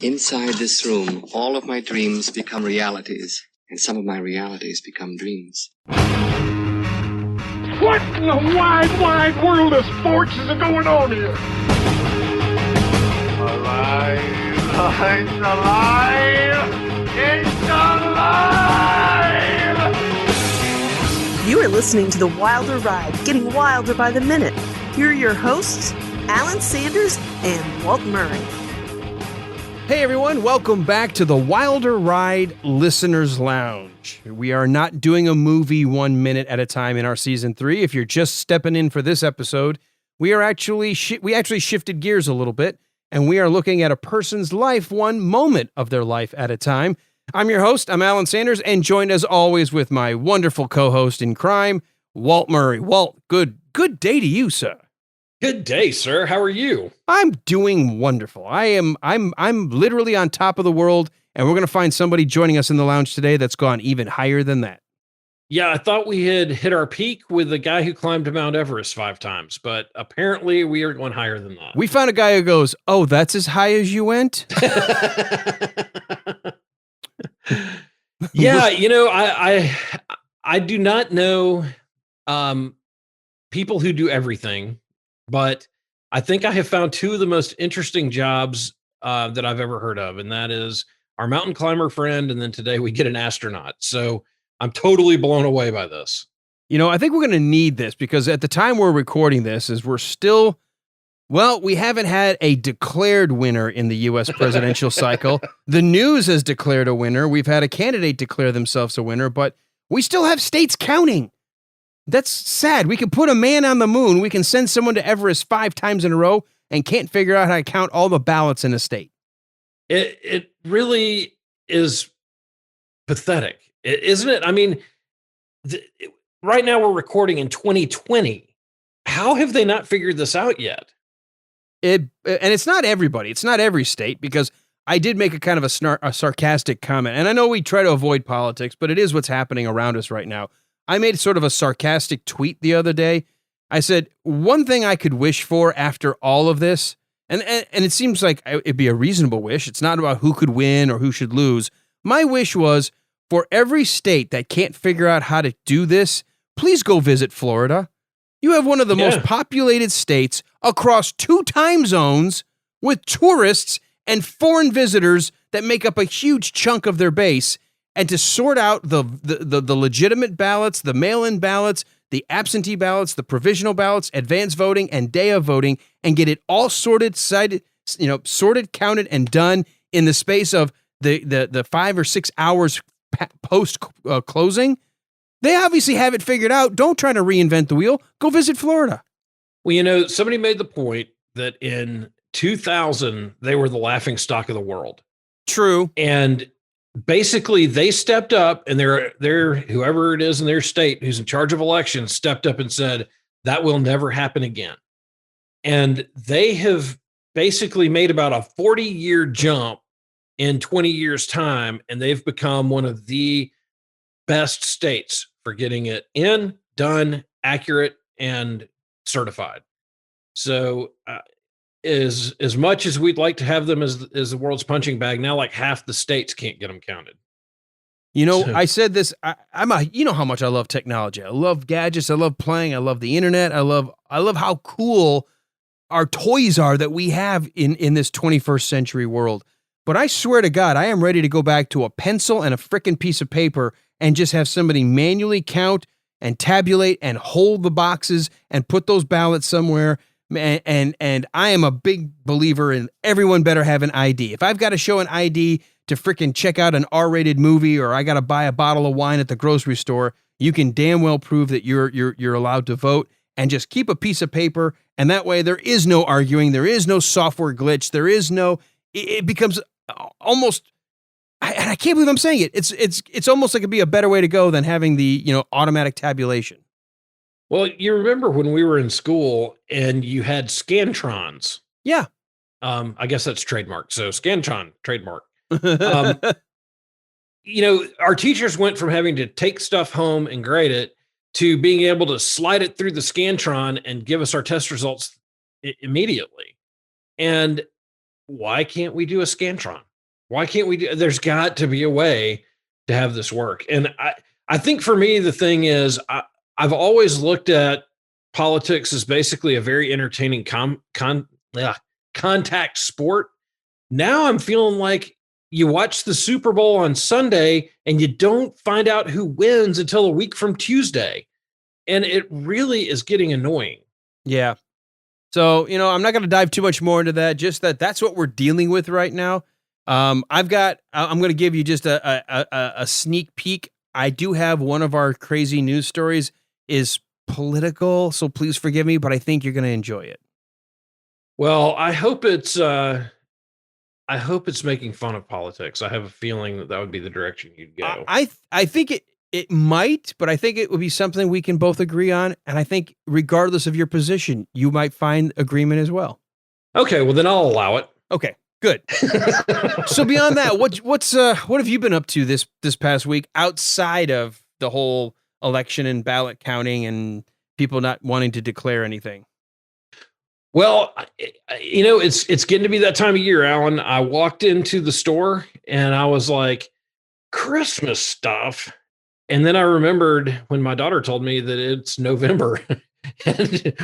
Inside this room, all of my dreams become realities, and some of my realities become dreams. What in the wide, wide world of sports is going on here? Alive! It's alive! It's alive! You are listening to The Wilder Ride, getting wilder by the minute. Here are your hosts, Alan Sanders and Walt Murray. Hey everyone, welcome back to the Wilder Ride Listeners Lounge. We are not doing a movie 1 minute at a time in our season 3. If you're just stepping in for this episode, we actually shifted gears a little bit, and we are looking at a person's life, one moment of their life at a time. I'm your host, I'm Alan Sanders, and joined as always with my wonderful co-host in crime, Walt Murray. Walt, good day to you, sir. Good day, sir. How are you? I'm doing wonderful. I'm literally on top of the world, and we're going to find somebody joining us in the lounge today that's gone even higher than that. Yeah, I thought we had hit our peak with the guy who climbed Mount Everest 5 times, but apparently we are going higher than that. We found a guy who goes, "Oh, that's as high as you went?" Yeah, you know, I do not know people who do everything, but I think I have found 2 of the most interesting jobs that I've ever heard of, and that is our mountain climber friend, and then today we get an astronaut. So I'm totally blown away by this. You know, I think we're going to need this because at the time we're recording this is we haven't had a declared winner in the U.S. presidential cycle. The news has declared a winner. We've had a candidate declare themselves a winner, but we still have states counting. That's sad. We can put a man on the moon. We can send someone to Everest 5 times in a row and can't figure out how to count all the ballots in a state. It really is pathetic, isn't it? I mean, right now we're recording in 2020. How have they not figured this out yet? And it's not everybody. It's not every state, because I did make a kind of a sarcastic comment. And I know we try to avoid politics, but it is what's happening around us right now. I made sort of a sarcastic tweet the other day. I said, one thing I could wish for after all of this, and it seems like it'd be a reasonable wish. It's not about who could win or who should lose. My wish was for every state that can't figure out how to do this, please go visit Florida. You have one of the most populated states across 2 time zones with tourists and foreign visitors that make up a huge chunk of their base. And to sort out the legitimate ballots, the mail-in ballots, the absentee ballots, the provisional ballots, advance voting, and day of voting, and get it all sorted, counted, and done in the space of the 5 or 6 hours post closing. They obviously have it figured out. Don't try to reinvent the wheel. Go visit Florida. Well, you know, somebody made the point that in 2000 they were the laughing stock of the world. True. And basically, they stepped up, and they're whoever it is in their state who's in charge of elections stepped up and said, that will never happen again. And they have basically made about a 40-year jump in 20 years' time, and they've become one of the best states for getting it in, done, accurate, and certified. So as much as we'd like to have them as the world's punching bag, now like half the states can't get them counted. You know, I said this, you know how much I love technology. I love gadgets. I love playing. I love the internet. I love how cool our toys are that we have in this 21st century world. But I swear to God, I am ready to go back to a pencil and a frickin' piece of paper and just have somebody manually count and tabulate and hold the boxes and put those ballots somewhere. And I am a big believer in everyone better have an ID. If I've got to show an ID to frickin' check out an R-rated movie, or I got to buy a bottle of wine at the grocery store, you can damn well prove that you're allowed to vote, and just keep a piece of paper. And that way there is no arguing. There is no software glitch. There is no, it becomes almost, and I can't believe I'm saying it. It's almost like it'd be a better way to go than having the, automatic tabulation. Well, you remember when we were in school and you had Scantrons. Yeah. I guess that's trademark. So Scantron, trademark. Our teachers went from having to take stuff home and grade it to being able to slide it through the Scantron and give us our test results immediately. And why can't we do a Scantron? Why can't we do, there's got to be a way to have this work. And I think for me, the thing is, I've always looked at politics as basically a very entertaining contact sport. Now I'm feeling like you watch the Super Bowl on Sunday and you don't find out who wins until a week from Tuesday. And it really is getting annoying. Yeah. So, I'm not going to dive too much more into that, just that's what we're dealing with right now. I'm going to give you just a sneak peek. I do have one of our crazy news stories is political, so please forgive me, but I think you're going to enjoy it. Well, I hope it's making fun of politics. I have a feeling that would be the direction you'd go. I think it might, but I think it would be something we can both agree on. And I think regardless of your position, you might find agreement as well. Okay, well then I'll allow it. Okay, good. So beyond that, what have you been up to this past week outside of the whole election and ballot counting and people not wanting to declare anything? Well, it's getting to be that time of year, Alan. I walked into the store and I was like, Christmas stuff. And then I remembered when my daughter told me that it's November and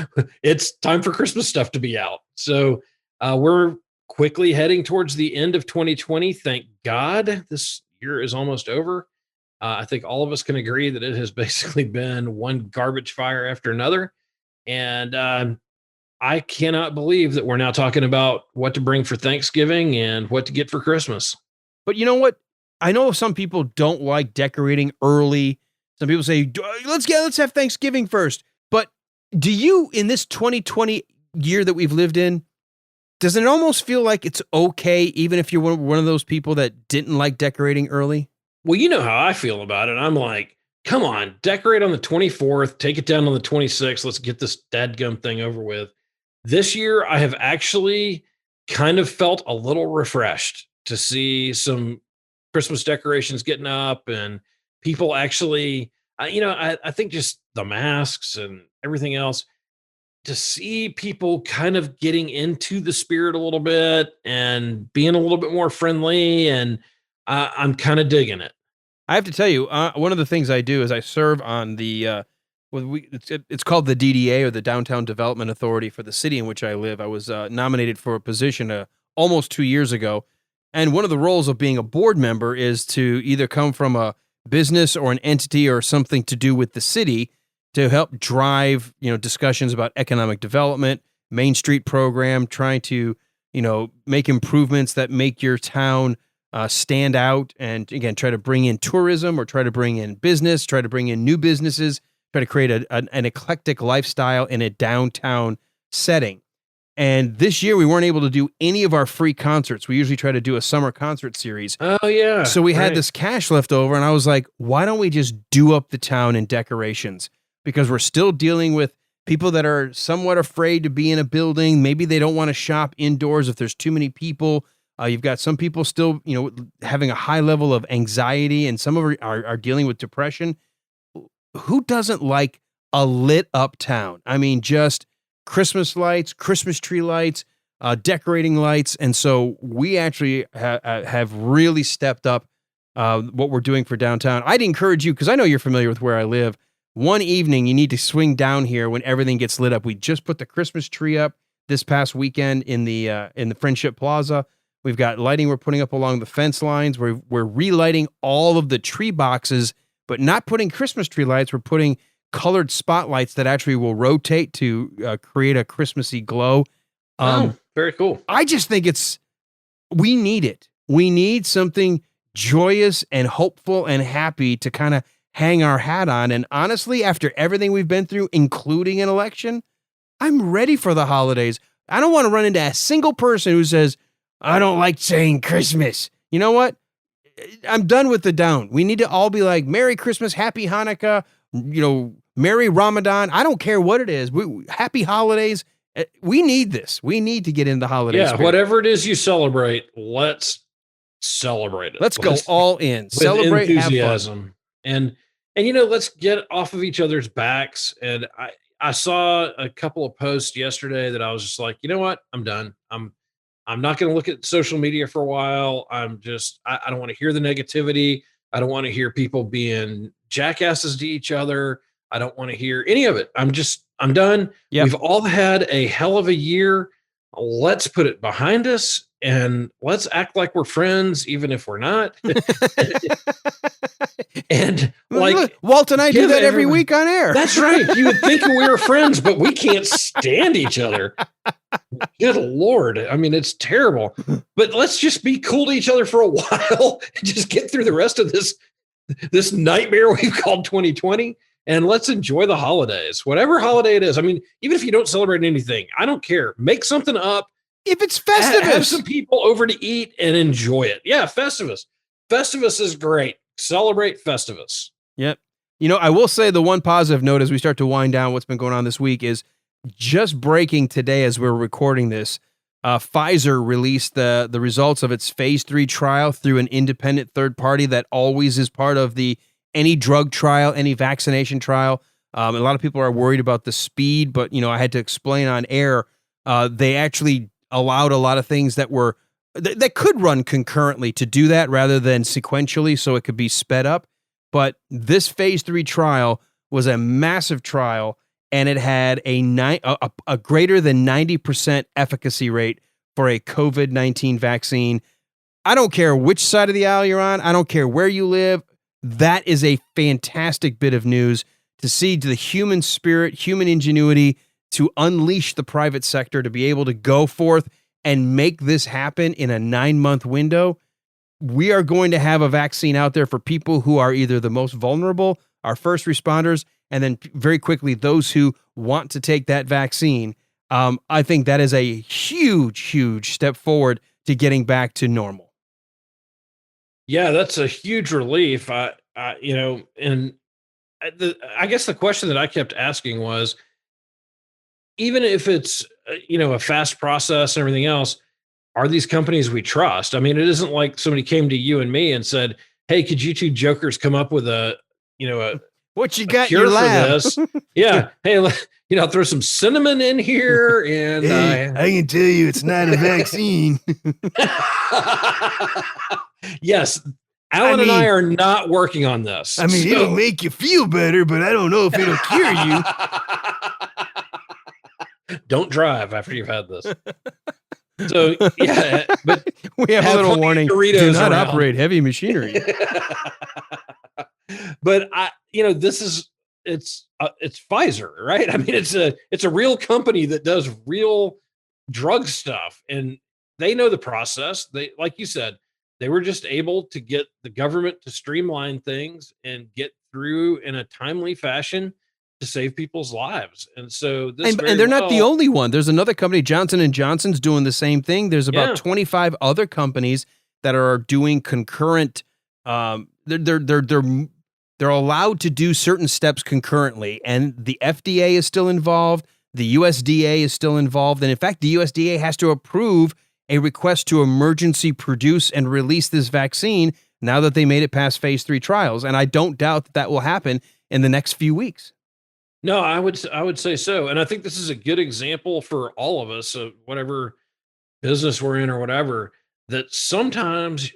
it's time for Christmas stuff to be out. So we're quickly heading towards the end of 2020. Thank God this year is almost over. I think all of us can agree that it has basically been one garbage fire after another. And I cannot believe that we're now talking about what to bring for Thanksgiving and what to get for Christmas. But you know what? I know some people don't like decorating early. Some people say, let's have Thanksgiving first. But do you, in this 2020 year that we've lived in, does it almost feel like it's okay, even if you're one of those people that didn't like decorating early? Well, you know how I feel about it. I'm like, come on, decorate on the 24th, take it down on the 26th. Let's get this dadgum thing over with. This year, I have actually kind of felt a little refreshed to see some Christmas decorations getting up and people actually, I think just the masks and everything else, to see people kind of getting into the spirit a little bit and being a little bit more friendly. And I'm kind of digging it. I have to tell you, one of the things I do is I serve on the, it's called the DDA, or the Downtown Development Authority for the city in which I live. I was nominated for a position almost 2 years ago. And one of the roles of being a board member is to either come from a business or an entity or something to do with the city to help drive, discussions about economic development, Main Street program, trying to, make improvements that make your town stand out. And again, try to bring in tourism or try to bring in business, try to bring in new businesses, try to create an eclectic lifestyle in a downtown setting. And this year we weren't able to do any of our free concerts. We usually try to do a summer concert series. Oh, yeah. So we had this cash left over, and I was like, why don't we just do up the town in decorations? Because we're still dealing with people that are somewhat afraid to be in a building. Maybe they don't want to shop indoors if there's too many people. You've got some people still, having a high level of anxiety, and some of them are dealing with depression. Who doesn't like a lit up town? I mean, just Christmas lights, Christmas tree lights, decorating lights. And so we actually have really stepped up what we're doing for downtown. I'd encourage you, because I know you're familiar with where I live. One evening, you need to swing down here when everything gets lit up. We just put the Christmas tree up this past weekend in the Friendship Plaza. We've got lighting we're putting up along the fence lines. We're relighting all of the tree boxes, but not putting Christmas tree lights. We're putting colored spotlights that actually will rotate to create a Christmassy glow. Very cool. I just think we need it. We need something joyous and hopeful and happy to kind of hang our hat on. And honestly, after everything we've been through, including an election, I'm ready for the holidays. I don't want to run into a single person who says, I don't like saying Christmas. You know what? I'm done with the down. We need to all be like, Merry Christmas, Happy Hanukkah, Merry Ramadan. I don't care what it is. Happy holidays. We need this. We need to get in the holiday spirit. Whatever it is you celebrate, let's celebrate it. Let's go all in. Celebrate, enthusiasm. And let's get off of each other's backs. And I saw a couple of posts yesterday that I was just like, you know what? I'm done. I'm not going to look at social media for a while. I don't want to hear the negativity. I don't want to hear people being jackasses to each other. I don't want to hear any of it. I'm done. Yep. We've all had a hell of a year. Let's put it behind us and let's act like we're friends, even if we're not. And like Walt and I do that every week on air. That's right. You would think we were friends, but we can't stand each other. Good Lord. I mean, it's terrible, but let's just be cool to each other for a while and just get through the rest of this nightmare we've called 2020. And let's enjoy the holidays, whatever holiday it is. I mean, even if you don't celebrate anything, I don't care. Make something up. If it's Festivus, have some people over to eat and enjoy it. Yeah, Festivus. Festivus is great. Celebrate Festivus. Yep. You know, I will say the one positive note as we start to wind down what's been going on this week is just breaking today as we're recording this. Pfizer released the results of its phase 3 trial through an independent third party that always is part of any drug trial, any vaccination trial. A lot of people are worried about the speed, but, you know, I had to explain on air, they actually allowed a lot of things that could run concurrently to do that rather than sequentially, so it could be sped up. But this phase 3 trial was a massive trial, and it had a greater than 90% efficacy rate for a COVID-19 vaccine. I don't care which side of the aisle you're on. I don't care where you live. That is a fantastic bit of news to see the human spirit, human ingenuity to unleash the private sector to be able to go forth and make this happen in a 9-month window. We are going to have a vaccine out there for people who are either the most vulnerable, our first responders, and then very quickly those who want to take that vaccine. I think that is a huge, huge step forward to getting back to normal. Yeah, that's a huge relief. I guess the question that I kept asking was, even if it's, a fast process and everything else, are these companies we trust? I mean, it isn't like somebody came to you and me and said, hey, could you two jokers come up with what you got in your lab? For this? Yeah. Hey, throw some cinnamon in here and I can tell you it's not a vaccine. Yes. Alan and I are not working on this. I mean, it'll make you feel better, but I don't know if it'll cure you. Don't drive after you've had this. So, yeah, but we have a little warning. Do not operate heavy machinery. But it's Pfizer, right? I mean, it's a real company that does real drug stuff, and they know the process. They, like you said, they were just able to get the government to streamline things and get through in a timely fashion to save people's lives. And so this and they're not the only one. There's another company, Johnson & Johnson's, doing the same thing. There's about 25 other companies that are doing concurrent. They're allowed to do certain steps concurrently, and the FDA is still involved. The USDA is still involved. And in fact, the USDA has to approve a request to emergency produce and release this vaccine now that they made it past phase 3 trials. And I don't doubt that will happen in the next few weeks. No, I would say so. And I think this is a good example for all of us of whatever business we're in or whatever, that sometimes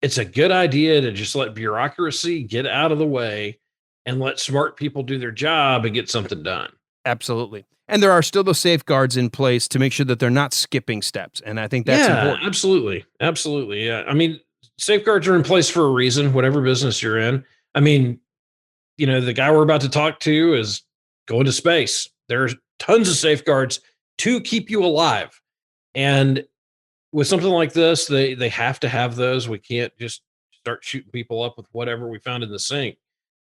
it's a good idea to just let bureaucracy get out of the way and let smart people do their job and get something done. Absolutely. And there are still those safeguards in place to make sure that they're not skipping steps. And I think that's important. Absolutely. Absolutely. Yeah. I mean, safeguards are in place for a reason, whatever business you're in. I mean, the guy we're about to talk to is going to space. There's tons of safeguards to keep you alive. And with something like this, they have to have those. We can't just start shooting people up with whatever we found in the sink.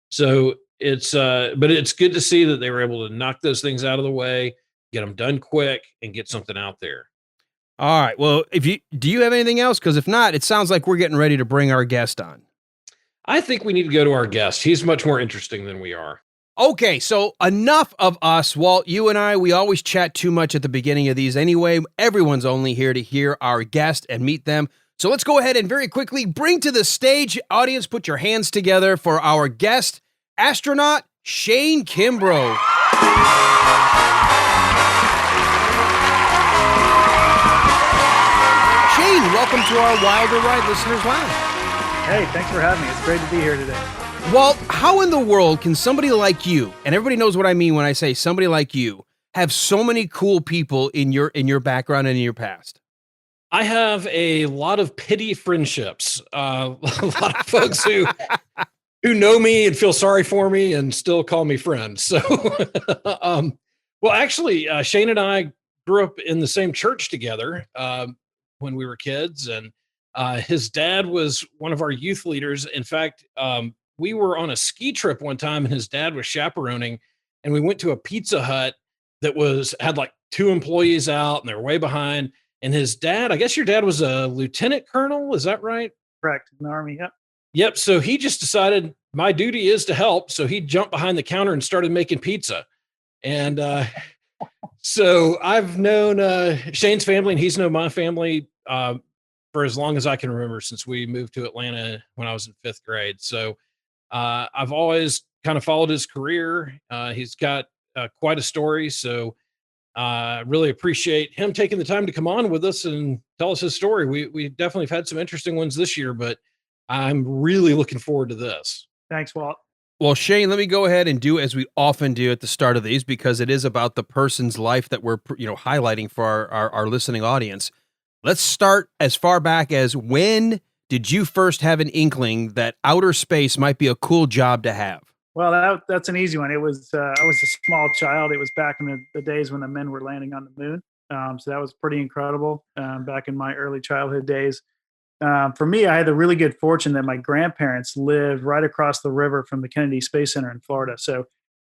So but it's good to see that they were able to knock those things out of the way, get them done quick, and get something out there. All right. Well, do you have anything else? Because if not, it sounds like we're getting ready to bring our guest on. I think we need to go to our guest. He's much more interesting than we are. Okay, so enough of us. Walt, you and I, we always chat too much at the beginning of these anyway. Everyone's only here to hear our guest and meet them. So let's go ahead and very quickly bring to the stage, audience, put your hands together for our guest, astronaut Shane Kimbrough. welcome to our Wilder Ride Listeners Lounge. Hey, thanks for having me. It's great to be here today. Walt, how in the world can somebody like you, and everybody knows what I mean when I say somebody like you, have so many cool people in your background and in your past? I have a lot of pity friendships. A lot of folks who know me and feel sorry for me and still call me friend. So, well, actually, Shane and I grew up in the same church together when we were kids, and his dad was one of our youth leaders. In fact, we were on a ski trip one time, and his dad was chaperoning, and we went to a Pizza Hut that had like 2 employees out, and they're way behind. And his dad, I guess your dad was a lieutenant colonel, is that right? Correct. In the Army, yep. Yep. So he just decided my duty is to help. So he jumped behind the counter and started making pizza. And so I've known Shane's family, and he's known my family for as long as I can remember, since we moved to Atlanta when I was in 5th grade. So I've always kind of followed his career. He's got quite a story. So really appreciate him taking the time to come on with us and tell us his story. We definitely have had some interesting ones this year, but I'm really looking forward to this. Thanks, Walt. Well, Shane, let me go ahead and do as we often do at the start of these, because it is about the person's life that we're highlighting for our listening audience. Let's start as far back as, when did you first have an inkling that outer space might be a cool job to have? Well, that's an easy one. It was I was a small child. It was back in the days when the men were landing on the moon. So that was pretty incredible back in my early childhood days. For me, I had the really good fortune that my grandparents lived right across the river from the Kennedy Space Center in Florida. So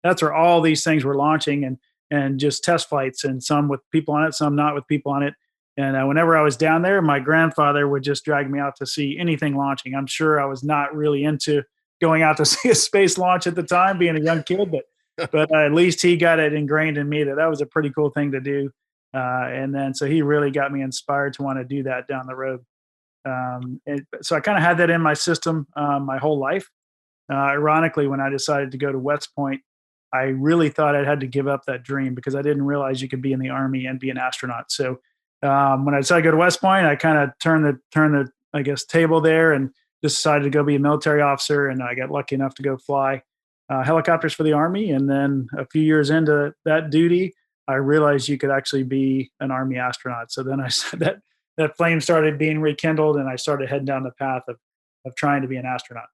that's where all these things were launching, and just test flights, and some with people on it, some not with people on it. And whenever I was down there, my grandfather would just drag me out to see anything launching. I'm sure I was not really into going out to see a space launch at the time, being a young kid, but at least he got it ingrained in me that was a pretty cool thing to do. And then, so he really got me inspired to want to do that down the road. So I kind of had that in my system my whole life. Ironically, when I decided to go to West Point, I really thought I had to give up that dream, because I didn't realize you could be in the Army and be an astronaut. So when I decided to go to West Point, I kind of turned the I guess table there, and decided to go be a military officer. And I got lucky enough to go fly helicopters for the Army. And then a few years into that duty, I realized you could actually be an Army astronaut. So then I said that flame started being rekindled, and I started heading down the path of trying to be an astronaut.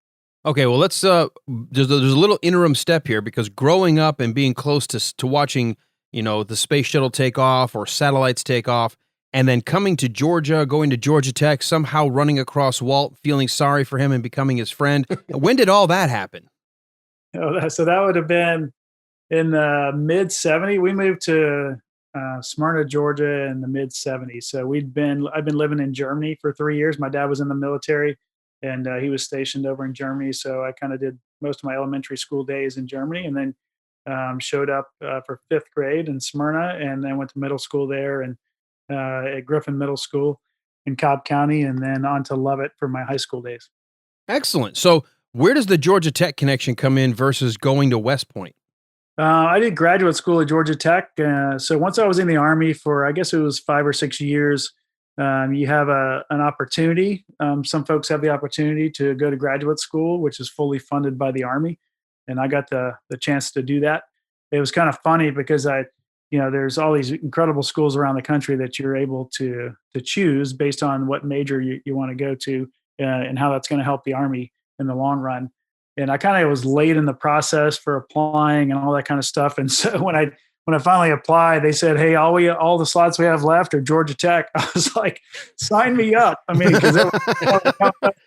Okay, well, let's there's a little interim step here, because growing up and being close to watching, the space shuttle take off or satellites take off, and then coming to Georgia, going to Georgia Tech, somehow running across Walt, feeling sorry for him and becoming his friend. When did all that happen? So that would have been in the mid 70s. We moved to Smyrna, Georgia in the mid 70s. So I've been living in Germany for 3 years. My dad was in the military, and he was stationed over in Germany. So I kind of did most of my elementary school days in Germany, and then showed up for 5th grade in Smyrna, and then went to middle school there, and at Griffin Middle School in Cobb County, and then on to Lovett for my high school days. Excellent. So where does the Georgia Tech connection come in versus going to West Point? I did graduate school at Georgia Tech. So once I was in the Army for, I guess it was 5 or 6 years, you have an opportunity. Some folks have the opportunity to go to graduate school, which is fully funded by the Army. And I got the chance to do that. It was kind of funny because there's all these incredible schools around the country that you're able to choose based on what major you want to go to, and how that's going to help the Army in the long run. And I kind of was late in the process for applying and all that kind of stuff. And so when I finally applied, they said, "Hey, all the slots we have left are Georgia Tech." I was like, "Sign me up!" I mean, because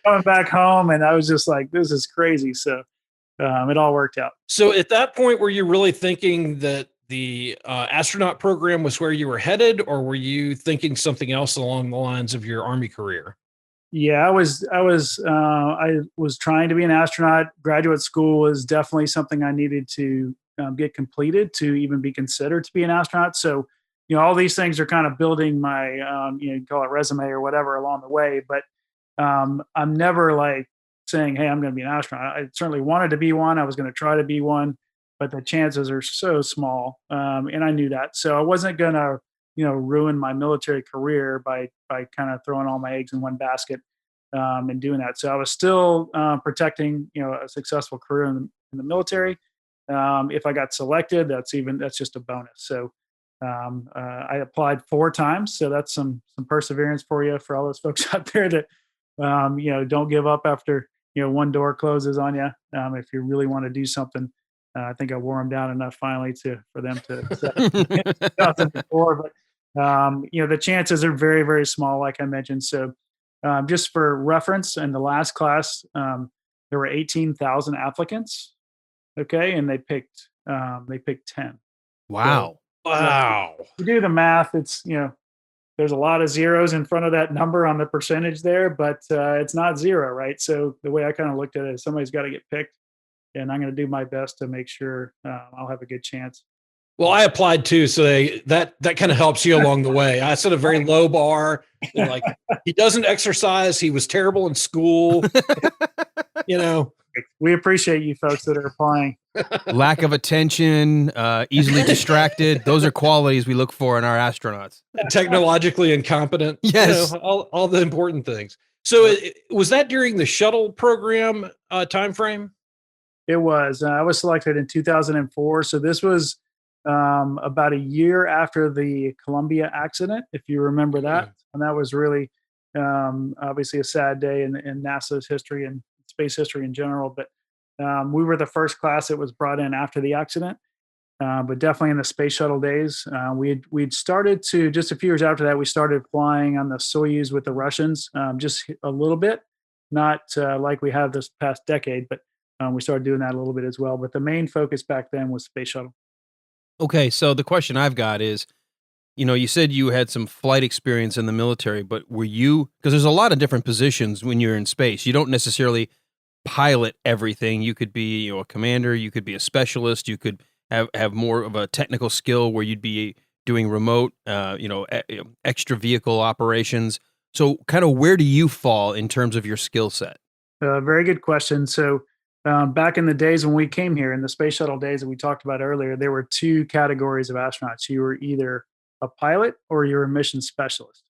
coming back home, and I was just like, "This is crazy." So it all worked out. So at that point, were you really thinking that the astronaut program was where you were headed, or were you thinking something else along the lines of your Army career? Yeah, I was trying to be an astronaut. Graduate school was definitely something I needed to get completed to even be considered to be an astronaut. So, all these things are kind of building my, call it resume or whatever along the way. But I'm never like saying, "Hey, I'm going to be an astronaut." I certainly wanted to be one. I was going to try to be one, but the chances are so small, and I knew that. So I wasn't going to ruin my military career by kind of throwing all my eggs in one basket and doing that. So I was still protecting a successful career in the military. If I got selected, that's just a bonus. So I applied 4 times, so that's some perseverance for you, for all those folks out there that don't give up after one door closes on you. If you really want to do something, I think I wore them down enough finally for them to accept before. But the chances are very, very small, like I mentioned. So just for reference, in the last class, there were 18,000 applicants. Okay, and they picked 10. Wow. So, Wow. you do the math, it's there's a lot of zeros in front of that number on the percentage there, but it's not zero, right? So the way I kind of looked at it is somebody's got to get picked, and I'm going to do my best to make sure I'll have a good chance. Well, I applied too, so that kind of helps you along the way. I set a very low bar. They're like, he doesn't exercise. He was terrible in school. We appreciate you folks that are applying. Lack of attention, easily distracted. Those are qualities we look for in our astronauts. Technologically incompetent. Yes. All the important things. So was that during the shuttle program time frame? It was. I was selected in 2004. So this was about a year after the Columbia accident, if you remember that. And that was really obviously a sad day in NASA's history and space history in general. But we were the first class that was brought in after the accident. But definitely in the Space Shuttle days, we'd started to, just a few years after that, we started flying on the Soyuz with the Russians, just a little bit, not like we have this past decade, but we started doing that a little bit as well. But the main focus back then was Space Shuttle. Okay, so the question I've got is, you said you had some flight experience in the military, but were you, because there's a lot of different positions when you're in space. You don't necessarily pilot everything. You could be a commander, you could be a specialist, you could have more of a technical skill where you'd be doing remote, extra vehicle operations. So kind of where do you fall in terms of your skill set? Very good question. So back in the days when we came here, in the Space Shuttle days that we talked about earlier, there were 2 categories of astronauts. You were either a pilot or you're a mission specialist.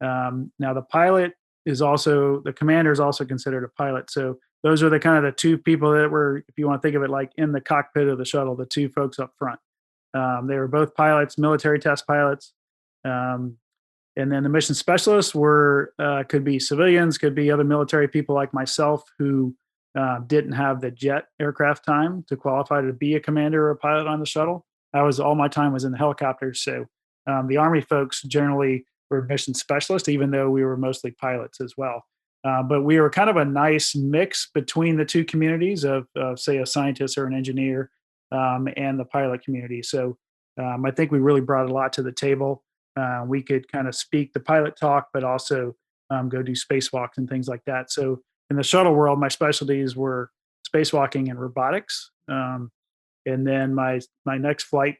Now the pilot is also, the commander is also considered a pilot. So those are the kind of the 2 people that were, if you want to think of it like in the cockpit of the shuttle, the 2 folks up front. They were both pilots, military test pilots. And then the mission specialists could be civilians, could be other military people like myself who didn't have the jet aircraft time to qualify to be a commander or a pilot on the shuttle. All my time was in the helicopters. So the Army folks generally were mission specialists, even though we were mostly pilots as well. But we were kind of a nice mix between the 2 communities of say, a scientist or an engineer and the pilot community. So I think we really brought a lot to the table. We could kind of speak the pilot talk, but also go do spacewalks and things like that. So in the shuttle world, my specialties were spacewalking and robotics. And then my next flight,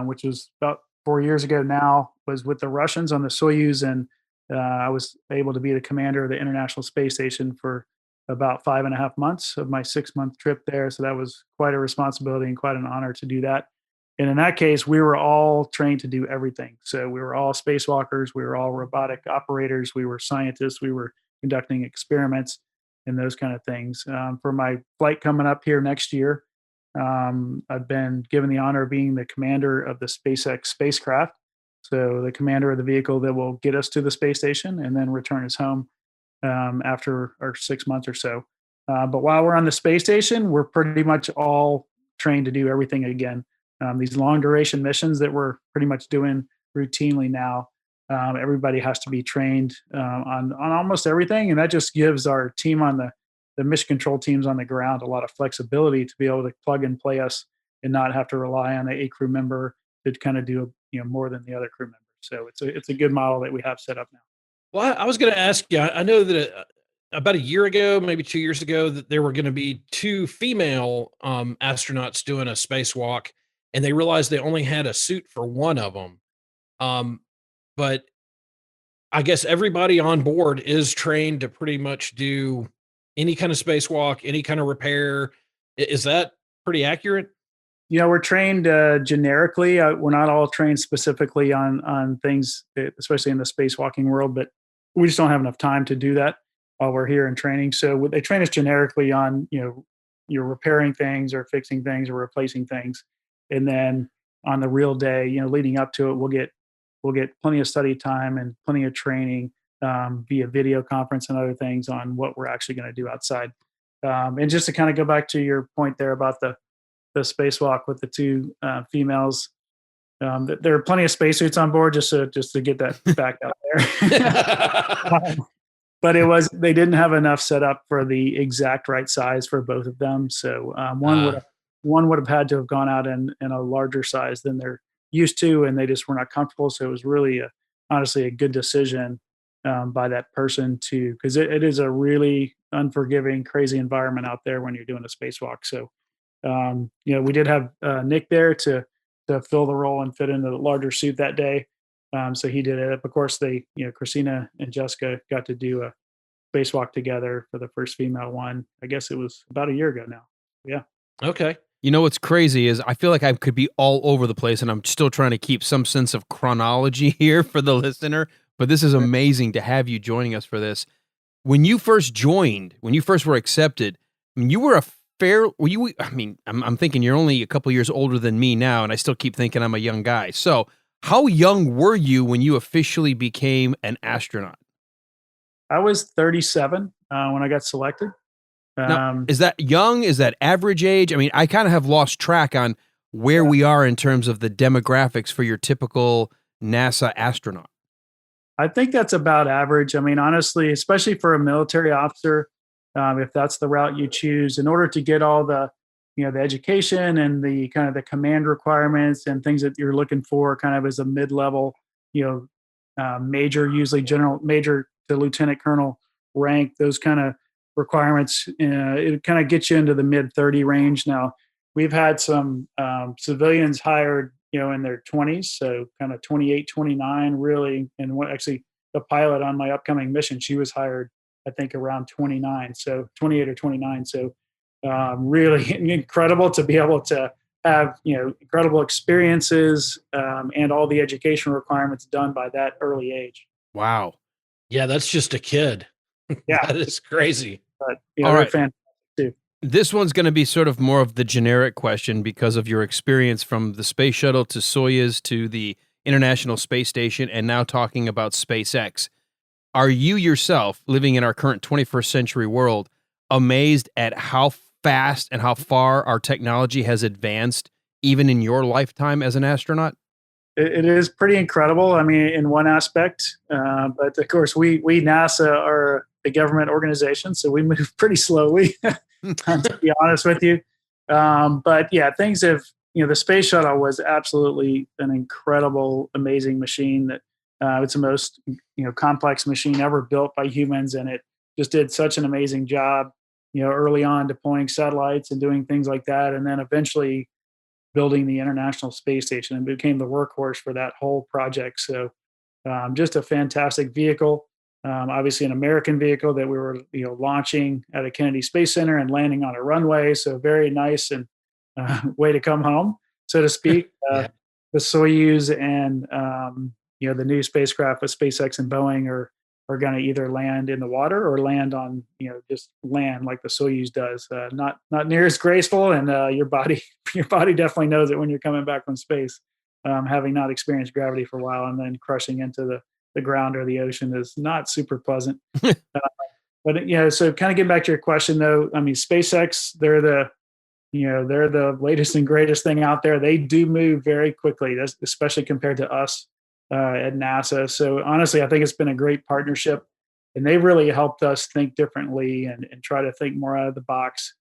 which was about 4 years ago now, was with the Russians on the Soyuz, and I was able to be the commander of the International Space Station for about 5.5 months of my 6-month trip there. So that was quite a responsibility and quite an honor to do that. And in that case, we were all trained to do everything. So we were all spacewalkers, we were all robotic operators, we were scientists, we were conducting experiments and those kind of things. For my flight coming up here next year, I've been given the honor of being the commander of the SpaceX spacecraft. So the commander of the vehicle that will get us to the space station and then return us home after our 6 months or so. But while we're on the space station, we're pretty much all trained to do everything again. These long duration missions that we're pretty much doing routinely now, everybody has to be trained on almost everything. And that just gives our team on the mission control teams on the ground a lot of flexibility to be able to plug and play us and not have to rely on a crew member to kind of do more than the other crew members. So it's a good model that we have set up now. Well, I was going to ask you, I know that about a year ago, maybe 2 years ago, that there were going to be 2 female astronauts doing a spacewalk, and they realized they only had a suit for one of them. But I guess everybody on board is trained to pretty much do any kind of spacewalk, any kind of repair. Is that pretty accurate? We're trained generically. We're not all trained specifically on things, especially in the spacewalking world, but we just don't have enough time to do that while we're here in training. So they train us generically on, you're repairing things or fixing things or replacing things. And then on the real day, leading up to it, we'll get plenty of study time and plenty of training via video conference and other things on what we're actually going to do outside. And just to kind of go back to your point there about the spacewalk with the two females, there are plenty of spacesuits on board, just to get that back out there. But they didn't have enough set up for the exact right size for both of them. So one would have had to have gone out in a larger size than they're used to, and they just were not comfortable. So it was really honestly a good decision by that person because it is a really unforgiving, crazy environment out there when you're doing a spacewalk. So we did have Nick there to fill the role and fit into the larger suit that day. So he did it. Of course, Christina and Jessica got to do a spacewalk together for the first female one. I guess it was about a year ago now. Yeah. Okay. What's crazy is I feel like I could be all over the place, and I'm still trying to keep some sense of chronology here for the listener. But this is amazing to have you joining us for this. When you first were accepted, I mean, you were I'm thinking you're only a couple years older than me now, and I still keep thinking I'm a young guy. So how young were you when you officially became an astronaut? I was 37 when I got selected. Now, is that young? Is that average age? I mean, I kind of have lost track on where we are in terms of the demographics for your typical NASA astronaut. I think that's about average. I mean, honestly, especially for a military officer, if that's the route you choose, in order to get all the, the education and the kind of the command requirements and things that you're looking for kind of as a mid-level, major, usually major to lieutenant colonel rank, those kind of requirements, it kind of gets you into the mid-30 range. Now, we've had some civilians hired, in their 20s, so kind of 28, 29, really. And actually, the pilot on my upcoming mission, she was hired, I think, around 29, so 28 or 29. So really incredible to be able to have, incredible experiences and all the education requirements done by that early age. Wow. Yeah, that's just a kid. Yeah. That is crazy. But, all right. Fantastic too. This one's going to be sort of more of the generic question because of your experience from the Space Shuttle to Soyuz to the International Space Station and now talking about SpaceX. Are you yourself, living in our current 21st century world, amazed at how fast and how far our technology has advanced, even in your lifetime as an astronaut? It is pretty incredible. I mean, in one aspect, but of course, we NASA are a government organization, so we move pretty slowly, to be honest with you. But yeah, things have, the Space Shuttle was absolutely an incredible, amazing machine that it's the most, complex machine ever built by humans. And it just did such an amazing job, early on deploying satellites and doing things like that. And then eventually building the International Space Station and became the workhorse for that whole project. So just a fantastic vehicle. Obviously an American vehicle that we were, launching at a Kennedy Space Center and landing on a runway. So very nice and way to come home, so to speak. Yeah. The Soyuz and, the new spacecraft with SpaceX and Boeing are going to either land in the water or land on, just land like the Soyuz does. Not near as graceful, and your body definitely knows it when you're coming back from space, having not experienced gravity for a while and then crushing into the ground or the ocean is not super pleasant. But so kind of getting back to your question though, I mean, SpaceX, they're the latest and greatest thing out there. They do move very quickly, especially compared to us at NASA. So honestly, I think it's been a great partnership, and they've really helped us think differently and try to think more out of the box.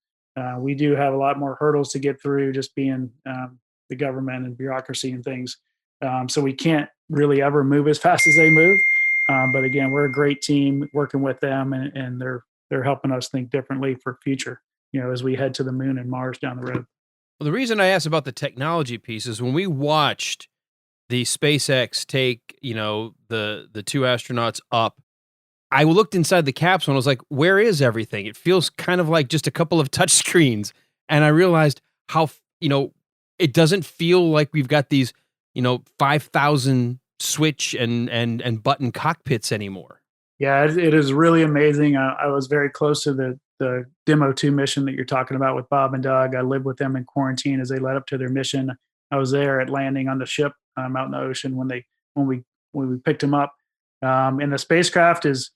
We do have a lot more hurdles to get through, just being the government and bureaucracy and things. So we can't really ever move as fast as they move. But again, we're a great team working with them, and they're helping us think differently for future, as we head to the moon and Mars down the road. Well, the reason I asked about the technology piece is when we watched the SpaceX take, the two astronauts up, I looked inside the capsule and I was like, where is everything? It feels kind of like just a couple of touch screens. And I realized how, it doesn't feel like we've got these, 5,000 switch and button cockpits anymore. Yeah, it is really amazing. I was very close to the Demo 2 mission that you're talking about with Bob and Doug. I lived with them in quarantine as they led up to their mission. I was there at landing on the ship out in the ocean when we picked them up. And the spacecraft it's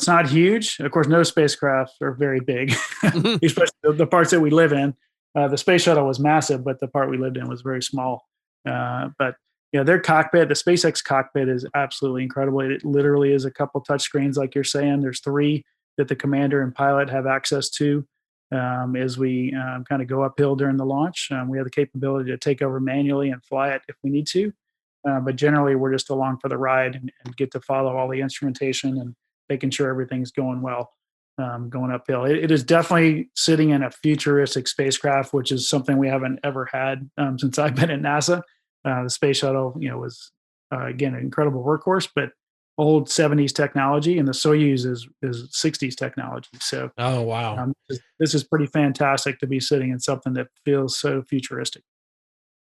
not huge. Of course, no spacecraft are very big, especially the parts that we live in. The space shuttle was massive, but the part we lived in was very small. But their cockpit, the SpaceX cockpit, is absolutely incredible. It literally is a couple touch screens, like you're saying. There's 3 that the commander and pilot have access to as we kind of go uphill during the launch. We have the capability to take over manually and fly it if we need to. But generally, we're just along for the ride and get to follow all the instrumentation and making sure everything's going well, going uphill. It is definitely sitting in a futuristic spacecraft, which is something we haven't ever had since I've been at NASA. The space shuttle, was again an incredible workhorse, but old 70s technology, and the Soyuz is 60s technology. So, oh wow, this is pretty fantastic to be sitting in something that feels so futuristic.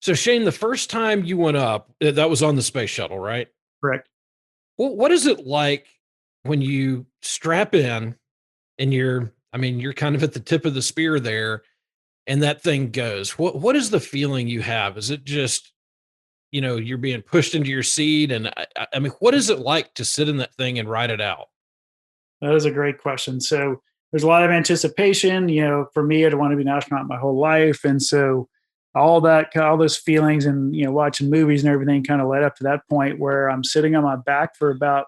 So Shane, the first time you went up, that was on the space shuttle, right? Correct. Well, what is it like when you strap in and you're kind of at the tip of the spear there, and that thing goes? What is the feeling you have? Is it just, you're being pushed into your seat? And I mean, what is it like to sit in that thing and ride it out? That is a great question. So there's a lot of anticipation. For me, I'd want to be an astronaut my whole life. And so all those feelings and, watching movies and everything kind of led up to that point where I'm sitting on my back for about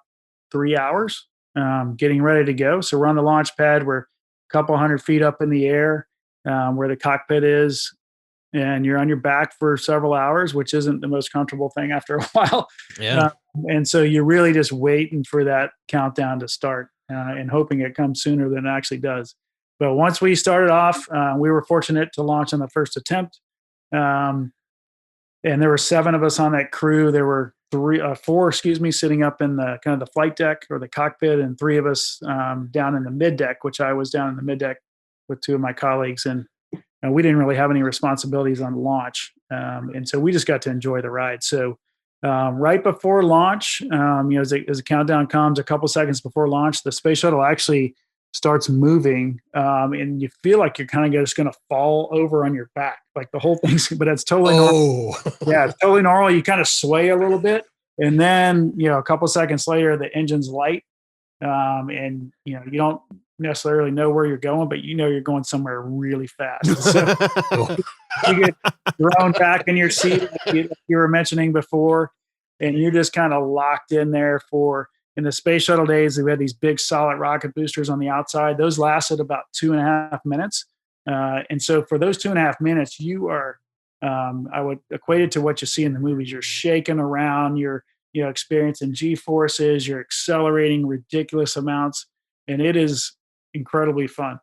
3 hours, getting ready to go. So we're on the launch pad. We're a couple hundred feet up in the air, where the cockpit is. And you're on your back for several hours, which isn't the most comfortable thing after a while. Yeah. And so you're really just waiting for that countdown to start and hoping it comes sooner than it actually does. But once we started off, we were fortunate to launch on the first attempt. And there were 7 of us on that crew. There were 4, sitting up in the kind of the flight deck or the cockpit, and 3 of us down in the mid deck, which I was down in the mid deck with 2 of my colleagues. And we didn't really have any responsibilities on launch. And so we just got to enjoy the ride. So right before launch, as the countdown comes, a couple seconds before launch, the space shuttle actually starts moving, and you feel like you're kind of just going to fall over on your back, like the whole thing's, but it's totally normal. Yeah, it's totally normal. You kind of sway a little bit. And then, a couple seconds later, the engine's light. And, you don't necessarily know where you're going, but you're going somewhere really fast. So you get thrown back in your seat, like you were mentioning before, and you're just kind of locked in there in the space shuttle days. We had these big solid rocket boosters on the outside. Those lasted about 2.5 minutes. And so for those 2.5 minutes, you are, I would equate it to what you see in the movies. You're shaking around, you're experiencing G-forces, you're accelerating ridiculous amounts, and it is incredibly fun.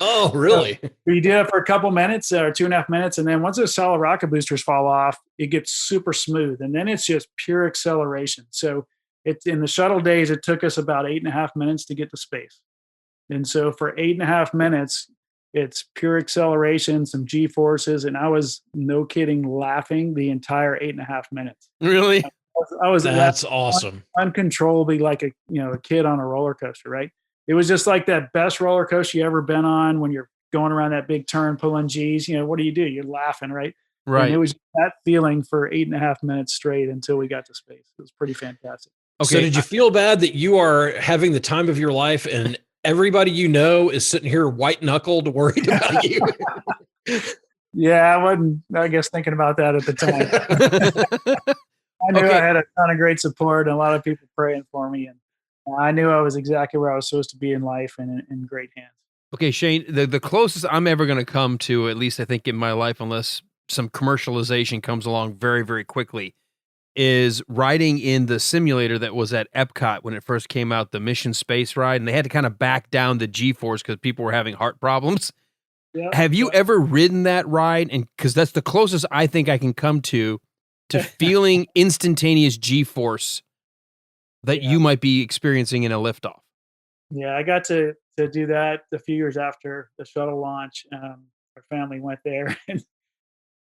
Oh, really? We do it for a couple minutes or 2.5 minutes, and then once those solid rocket boosters fall off, it gets super smooth, and then it's just pure acceleration. So it's in the shuttle days, it took us about 8.5 minutes to get to space, and so for 8.5 minutes, it's pure acceleration, some G-forces, and I was, no kidding, laughing the entire 8.5 minutes. Really? That's awesome. Uncontrollably, like a kid on a roller coaster, right? It was just like that best roller coaster you ever been on when you're going around that big turn, pulling G's. What do? You're laughing, right? Right. And it was that feeling for 8.5 minutes straight until we got to space. It was pretty fantastic. Okay. So did you feel bad that you are having the time of your life and everybody is sitting here white knuckled worried about you? Yeah, I wasn't, I guess, thinking about that at the time. I knew I had a ton of great support and a lot of people praying for me. And I knew I was exactly where I was supposed to be in life and in great hands. Okay, Shane, the closest I'm ever going to come to, at least I think in my life, unless some commercialization comes along very, very quickly, is riding in the simulator that was at Epcot when it first came out, the Mission Space ride, and they had to kind of back down the G-force because people were having heart problems. Yeah, have you ever ridden that ride? And because that's the closest I think I can come to feeling instantaneous G-force that you might be experiencing in a liftoff. Yeah, I got to do that a few years after the shuttle launch. Our family went there, and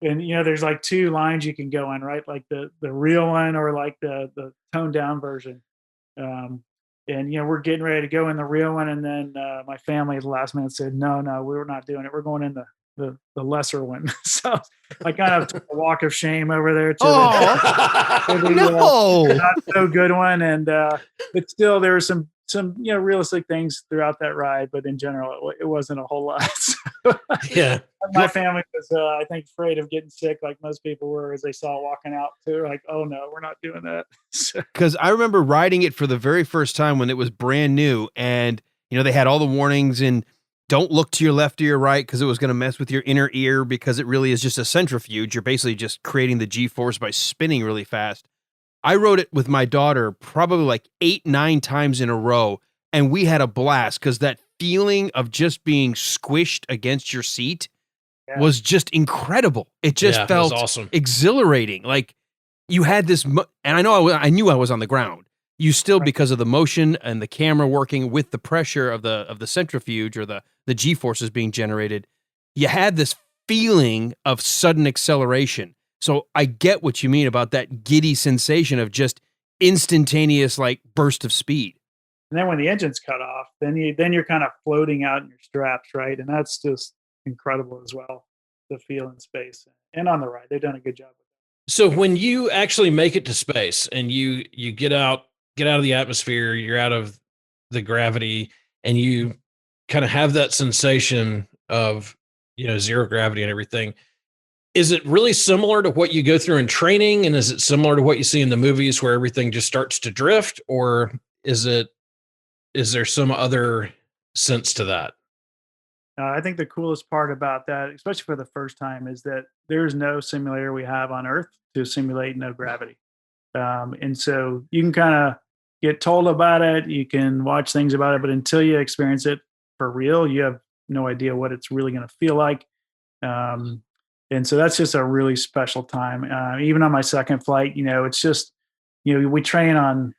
and there's like two lines you can go on, right? Like the real one or like the toned down version. Um, and we're getting ready to go in the real one, and then my family at the last minute said, no, we're not doing it. We're going in the lesser one. So I kind of took a walk of shame over there to the No. not so good one, and but still there were some realistic things throughout that ride, but in general it wasn't a whole lot. Yeah. My family was I think afraid of getting sick, like most people were, as they saw walking out too. Like, oh no, we're not doing that. Because I remember riding it for the very first time when it was brand new, and they had all the warnings and don't look to your left or your right because it was going to mess with your inner ear, because it really is just a centrifuge. You're basically just creating the G-force by spinning really fast. I rode it with my daughter probably like 8-9 times in a row, and we had a blast because that feeling of just being squished against your seat was just incredible. It just felt awesome, exhilarating. Like you had this, and I knew I was on the ground. You still, because of the motion and the camera working with the pressure of the centrifuge or the G forces being generated, you had this feeling of sudden acceleration. So I get what you mean about that giddy sensation of just instantaneous like burst of speed. And then when the engine's cut off, then you're kind of floating out in your straps, right? And that's just incredible as well, to feel in space and on the ride. They've done a good job. So when you actually make it to space and you get out of the atmosphere, you're out of the gravity, and you kind of have that sensation of zero gravity and everything. Is it really similar to what you go through in training, and is it similar to what you see in the movies where everything just starts to drift, or is there some other sense to that? I think the coolest part about that, especially for the first time, is that there's no simulator we have on Earth to simulate no gravity. And so you can kind of get told about it, you can watch things about it, but until you experience it for real, you have no idea what it's really going to feel like. And so that's just a really special time. Even on my second flight, it's just, we train on,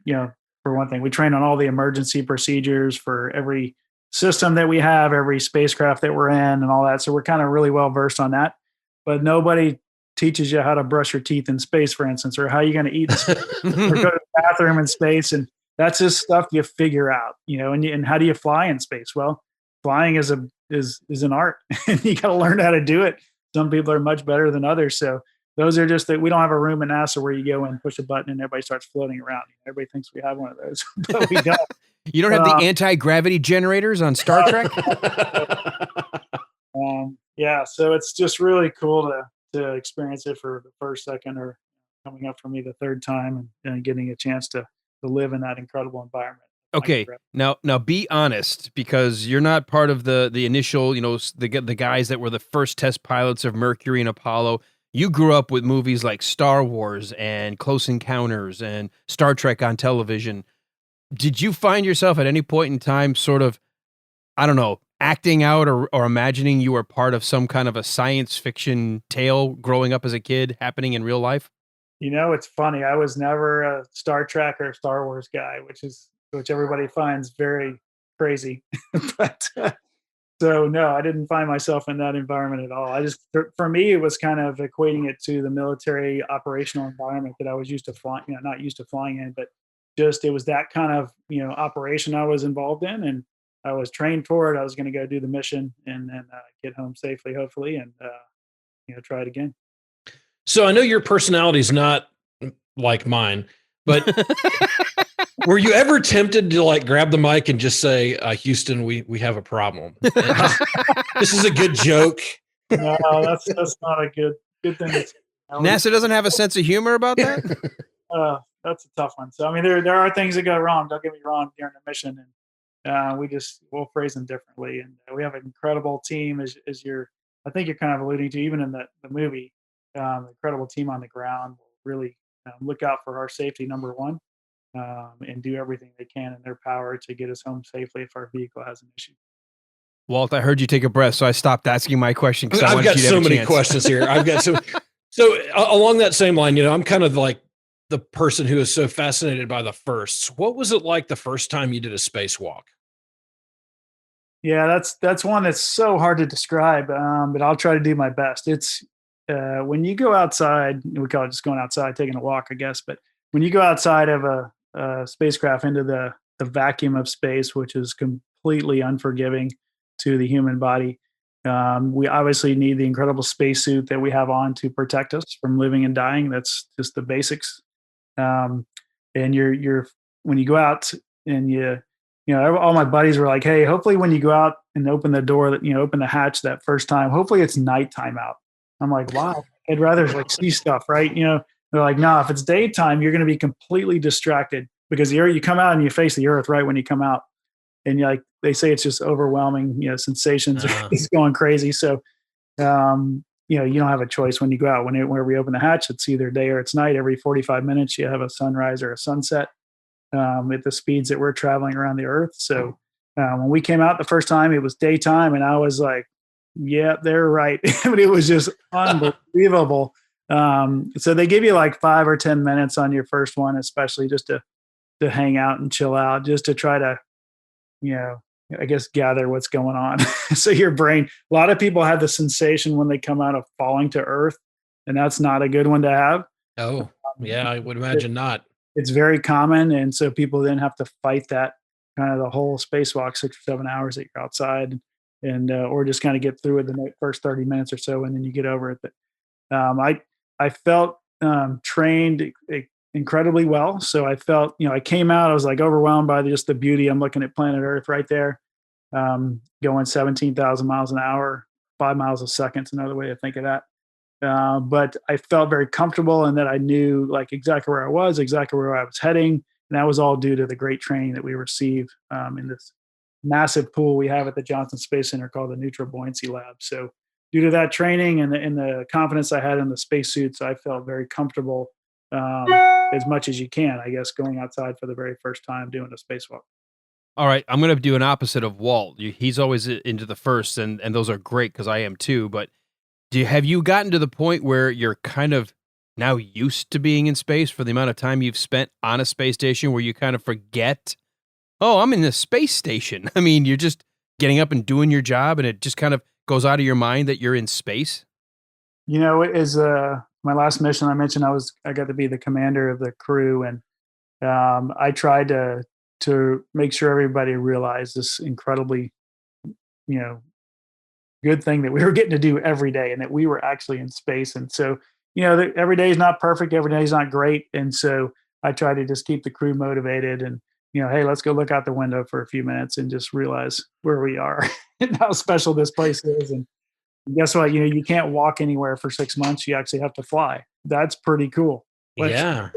for one thing, we train on all the emergency procedures for every system that we have, every spacecraft that we're in, and all that. So we're kind of really well versed on that. But nobody teaches you how to brush your teeth in space, for instance, or how you're going to eat in space, or go to the bathroom in space. And that's just stuff you figure out, and how do you fly in space? Well, flying is an art, and you got to learn how to do it. Some people are much better than others. So those are just that we don't have a room in NASA where you go and push a button and everybody starts floating around. Everybody thinks we have one of those, but we don't. You don't have the anti-gravity generators on Star Trek? Yeah, so it's just really cool to experience it for the first, second, or coming up for me the third time, and getting a chance to live in that incredible environment. Okay, now be honest, because you're not part of the initial, the guys that were the first test pilots of Mercury and Apollo. You grew up with movies like Star Wars and Close Encounters and Star Trek on television. Did you find yourself at any point in time sort of, I don't know, acting out or imagining you were part of some kind of a science fiction tale growing up as a kid happening in real life? It's funny. I was never a Star Trek or Star Wars guy, which everybody finds very crazy. But so no, I didn't find myself in that environment at all. For me, it was kind of equating it to the military operational environment that I was used to flying, not used to flying in, but just, it was that kind of, operation I was involved in, and I was trained for it. I was going to go do the mission and then get home safely, hopefully, and, try it again. So I know your personality is not like mine, but were you ever tempted to like grab the mic and just say, Houston, we have a problem. This is a good joke. No, that's not a good thing. NASA doesn't have a sense of humor about that? That's a tough one. So, I mean, there are things that go wrong. Don't get me wrong during the mission, and we'll phrase them differently. And we have an incredible team, as I think you're kind of alluding to, even in the movie. Incredible team on the ground will really look out for our safety, number one, and do everything they can in their power to get us home safely if our vehicle has an issue. Walt, I heard you take a breath, so I stopped asking my question. I've got so many questions here. I've got so along that same line. I'm kind of like the person who is so fascinated by the firsts. What was it like the first time you did a spacewalk? Yeah, that's one that's so hard to describe, but I'll try to do my best. when you go outside, we call it just going outside, taking a walk, I guess. But when you go outside of a spacecraft into the vacuum of space, which is completely unforgiving to the human body, we obviously need the incredible spacesuit that we have on to protect us from living and dying. That's just the basics. And you're when you go out and all my buddies were like, "Hey, hopefully when you go out and open the door, open the hatch that first time, hopefully it's nighttime out." I'm like, "Wow, I'd rather like see stuff, right?" They're like, "No, if it's daytime, you're going to be completely distracted because you come out and you face the Earth right when you come out, and they say it's just overwhelming, sensations, it's going crazy." So, you don't have a choice when you go out. Where we open the hatch, it's either day or it's night. Every 45 minutes, you have a sunrise or a sunset at the speeds that we're traveling around the Earth. So when we came out the first time, it was daytime, and I was like, "Yeah, they're right." But it was just unbelievable. So they give you like 5 or 10 minutes on your first one, especially just to hang out and chill out, just to try to, I guess, gather what's going on. So your brain, a lot of people have the sensation when they come out of falling to Earth, and that's not a good one to have. Oh, yeah, I would imagine not. It's very common. And so people then have to fight that kind of the whole spacewalk, 6 or 7 hours that you're outside, and or just kind of get through it the first 30 minutes or so, and then you get over it. But I felt trained incredibly well. So I felt, I came out, I was like overwhelmed by just the beauty. I'm looking at planet Earth right there, going 17,000 miles an hour, 5 miles a second. It's another way to think of that. But I felt very comfortable and that I knew like exactly where I was, exactly where I was heading. And that was all due to the great training that we receive in this massive pool we have at the Johnson Space Center called the Neutral Buoyancy Lab. So due to that training and the confidence I had in the spacesuits, I felt very comfortable as much as you can, I guess, going outside for the very first time doing a spacewalk. All right, I'm going to do an opposite of Walt. He's always into the first, and those are great because I am too. But have you gotten to the point where you're kind of now used to being in space for the amount of time you've spent on a space station where you kind of forget, oh, I'm in the space station? I mean, you're just getting up and doing your job, and it just kind of goes out of your mind that you're in space? It is my last mission. I mentioned I got to be the commander of the crew, and I tried to make sure everybody realized this incredibly, good thing that we were getting to do every day, and that we were actually in space. And so, every day is not perfect, every day is not great, and so I try to just keep the crew motivated and, hey, let's go look out the window for a few minutes and just realize where we are and how special this place is. And guess what? You can't walk anywhere for 6 months. You actually have to fly. That's pretty cool. But, Yeah.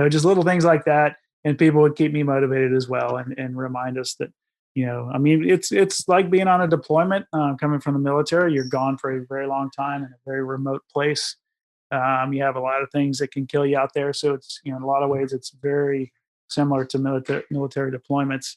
Just little things like that. And people would keep me motivated as well and remind us that, it's like being on a deployment, coming from the military. You're gone for a very long time in a very remote place. You have a lot of things that can kill you out there. So it's, in a lot of ways, it's very similar to military deployments,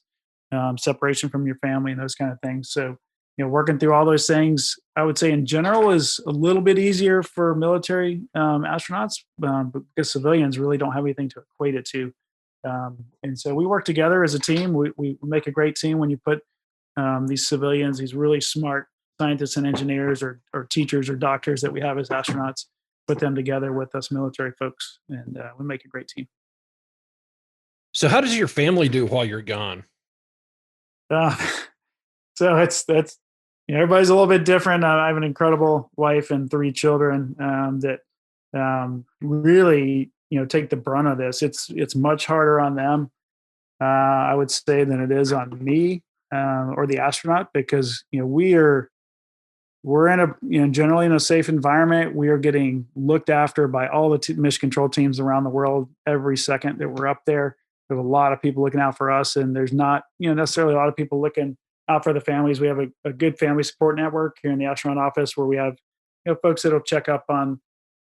separation from your family and those kind of things. So, working through all those things, I would say in general is a little bit easier for military astronauts because civilians really don't have anything to equate it to. And so we work together as a team. We make a great team when you put these civilians, these really smart scientists and engineers or teachers or doctors that we have as astronauts, put them together with us military folks, and we make a great team. So how does your family do while you're gone? So that's everybody's a little bit different. I have an incredible wife and 3 children that really take the brunt of this. It's much harder on them, I would say, than it is on me or the astronaut, because we're in a generally in a safe environment. We are getting looked after by all the mission control teams around the world every second that we're up there. There's a lot of people looking out for us, and there's not necessarily a lot of people looking out for the families. We have a good family support network here in the astronaut office where we have folks that'll check up on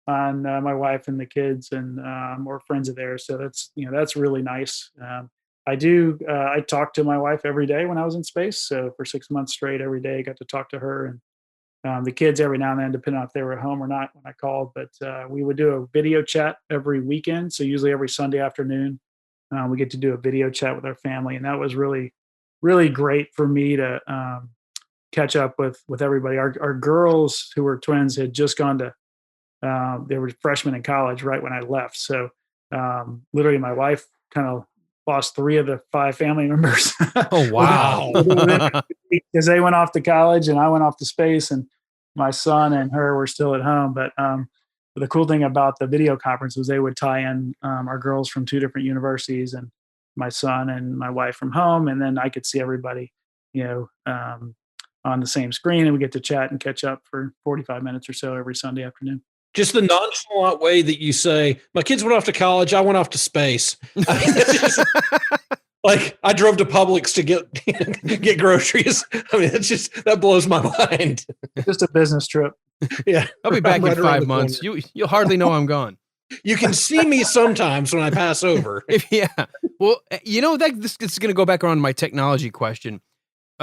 my wife and the kids and or friends of theirs. So that's really nice. I talked to my wife every day when I was in space. So for 6 months straight, every day I got to talk to her, and the kids every now and then, depending on if they were at home or not when I called. But we would do a video chat every weekend. So usually every Sunday afternoon, we get to do a video chat with our family. And that was really, really great for me to catch up with everybody. Our girls, who were twins, had just gone to they were freshmen in college right when I left. So literally my wife kind of lost 3 of the 5 family members. Oh, wow. Because they went off to college and I went off to space, and my son and her were still at home. But the cool thing about the video conference was they would tie in our girls from 2 different universities and my son and my wife from home. And then I could see everybody, on the same screen, and we get to chat and catch up for 45 minutes or so every Sunday afternoon. Just the nonchalant way that you say, my kids went off to college, I went off to space. I mean, just, like I drove to Publix to get groceries. I mean, that blows my mind. Just a business trip. Yeah. I'll be back in 5 months. You'll hardly know I'm gone. You can see me sometimes when I pass over. Yeah. Well, this is going to go back around to my technology question.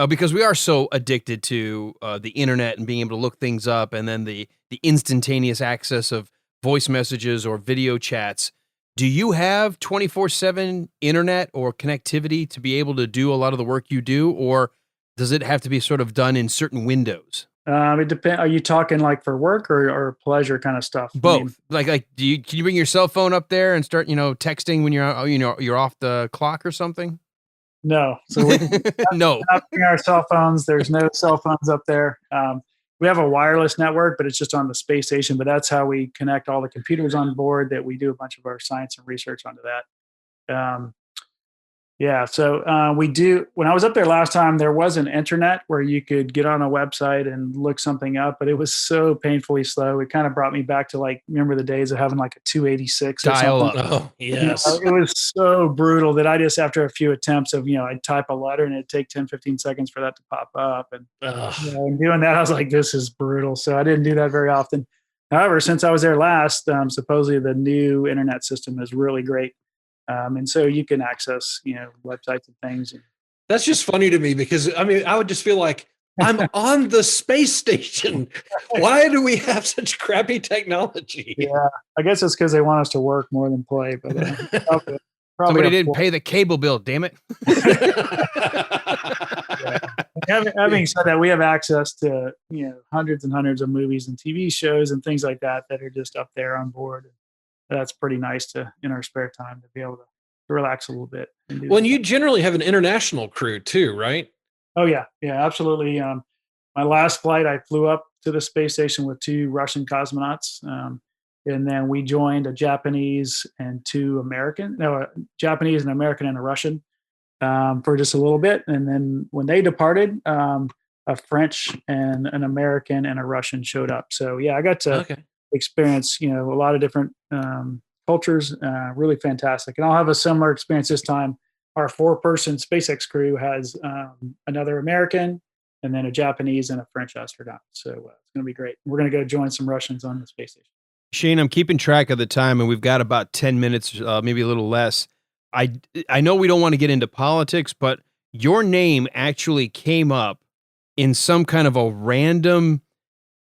Because we are so addicted to the internet and being able to look things up, and then the instantaneous access of voice messages or video chats. Do you have 24/7 internet or connectivity to be able to do a lot of the work you do, or does it have to be sort of done in certain windows? It depends. Are you talking like for work or pleasure kind of stuff? Both. Can you bring your cell phone up there and start, texting when you're off the clock or something? No. So we're no. not bring our cell phones. There's no cell phones up there. We have a wireless network, but it's just on the space station. But that's how we connect all the computers on board, that we do a bunch of our science and research onto that. So we do. When I was up there last time, there was an internet where you could get on a website and look something up, but it was so painfully slow. It kind of brought me back to remember the days of having like a 286 dial up. Oh, yes. It was so brutal that I just, after a few attempts of, I'd type a letter and it'd take 10, 15 seconds for that to pop up. And, and doing that, I was like, this is brutal. So I didn't do that very often. However, since I was there last, supposedly the new internet system is really great. And so you can access, websites and things. That's just funny to me because, I would just feel like I'm on the space station. Why do we have such crappy technology? Yeah, I guess it's because they want us to work more than play. But probably somebody didn't pay the cable bill, damn it. Having said that, we have access to, hundreds and hundreds of movies and TV shows and things like that are just up there on board. That's pretty nice in our spare time to be able to relax a little bit. And you generally have an international crew too, right? Oh yeah. Yeah, absolutely. My last flight, I flew up to the space station with 2 Russian cosmonauts. And then we joined a Japanese and 2 American, a Japanese, an American, and a Russian for just a little bit. And then when they departed, a French and an American and a Russian showed up. So yeah, I got to experience, a lot of different cultures, really fantastic. And I'll have a similar experience this time. Our 4-person SpaceX crew has another American and then a Japanese and a French astronaut. So it's going to be great. We're going to go join some Russians on the space station. Shane, I'm keeping track of the time, and we've got about 10 minutes, maybe a little less. I know we don't want to get into politics, but your name actually came up in some kind of a random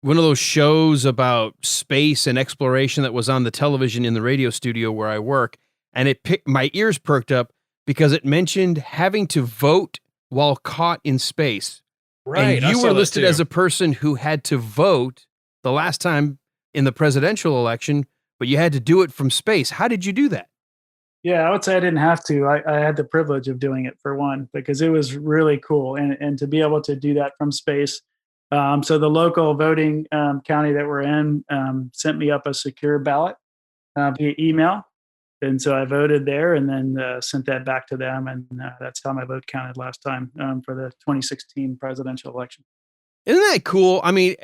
one of those shows about space and exploration that was on the television in the radio studio where I work. And my ears perked up because it mentioned having to vote while caught in space. Right. And you were listed as a person who had to vote the last time in the presidential election, but you had to do it from space. How did you do that? Yeah, I would say I didn't have to. I had the privilege of doing it, for one, because it was really cool. And to be able to do that from space. So the local voting county that we're in sent me up a secure ballot via email. And so I voted there and then sent that back to them. And that's how my vote counted last time for the 2016 presidential election. Isn't that cool? I mean,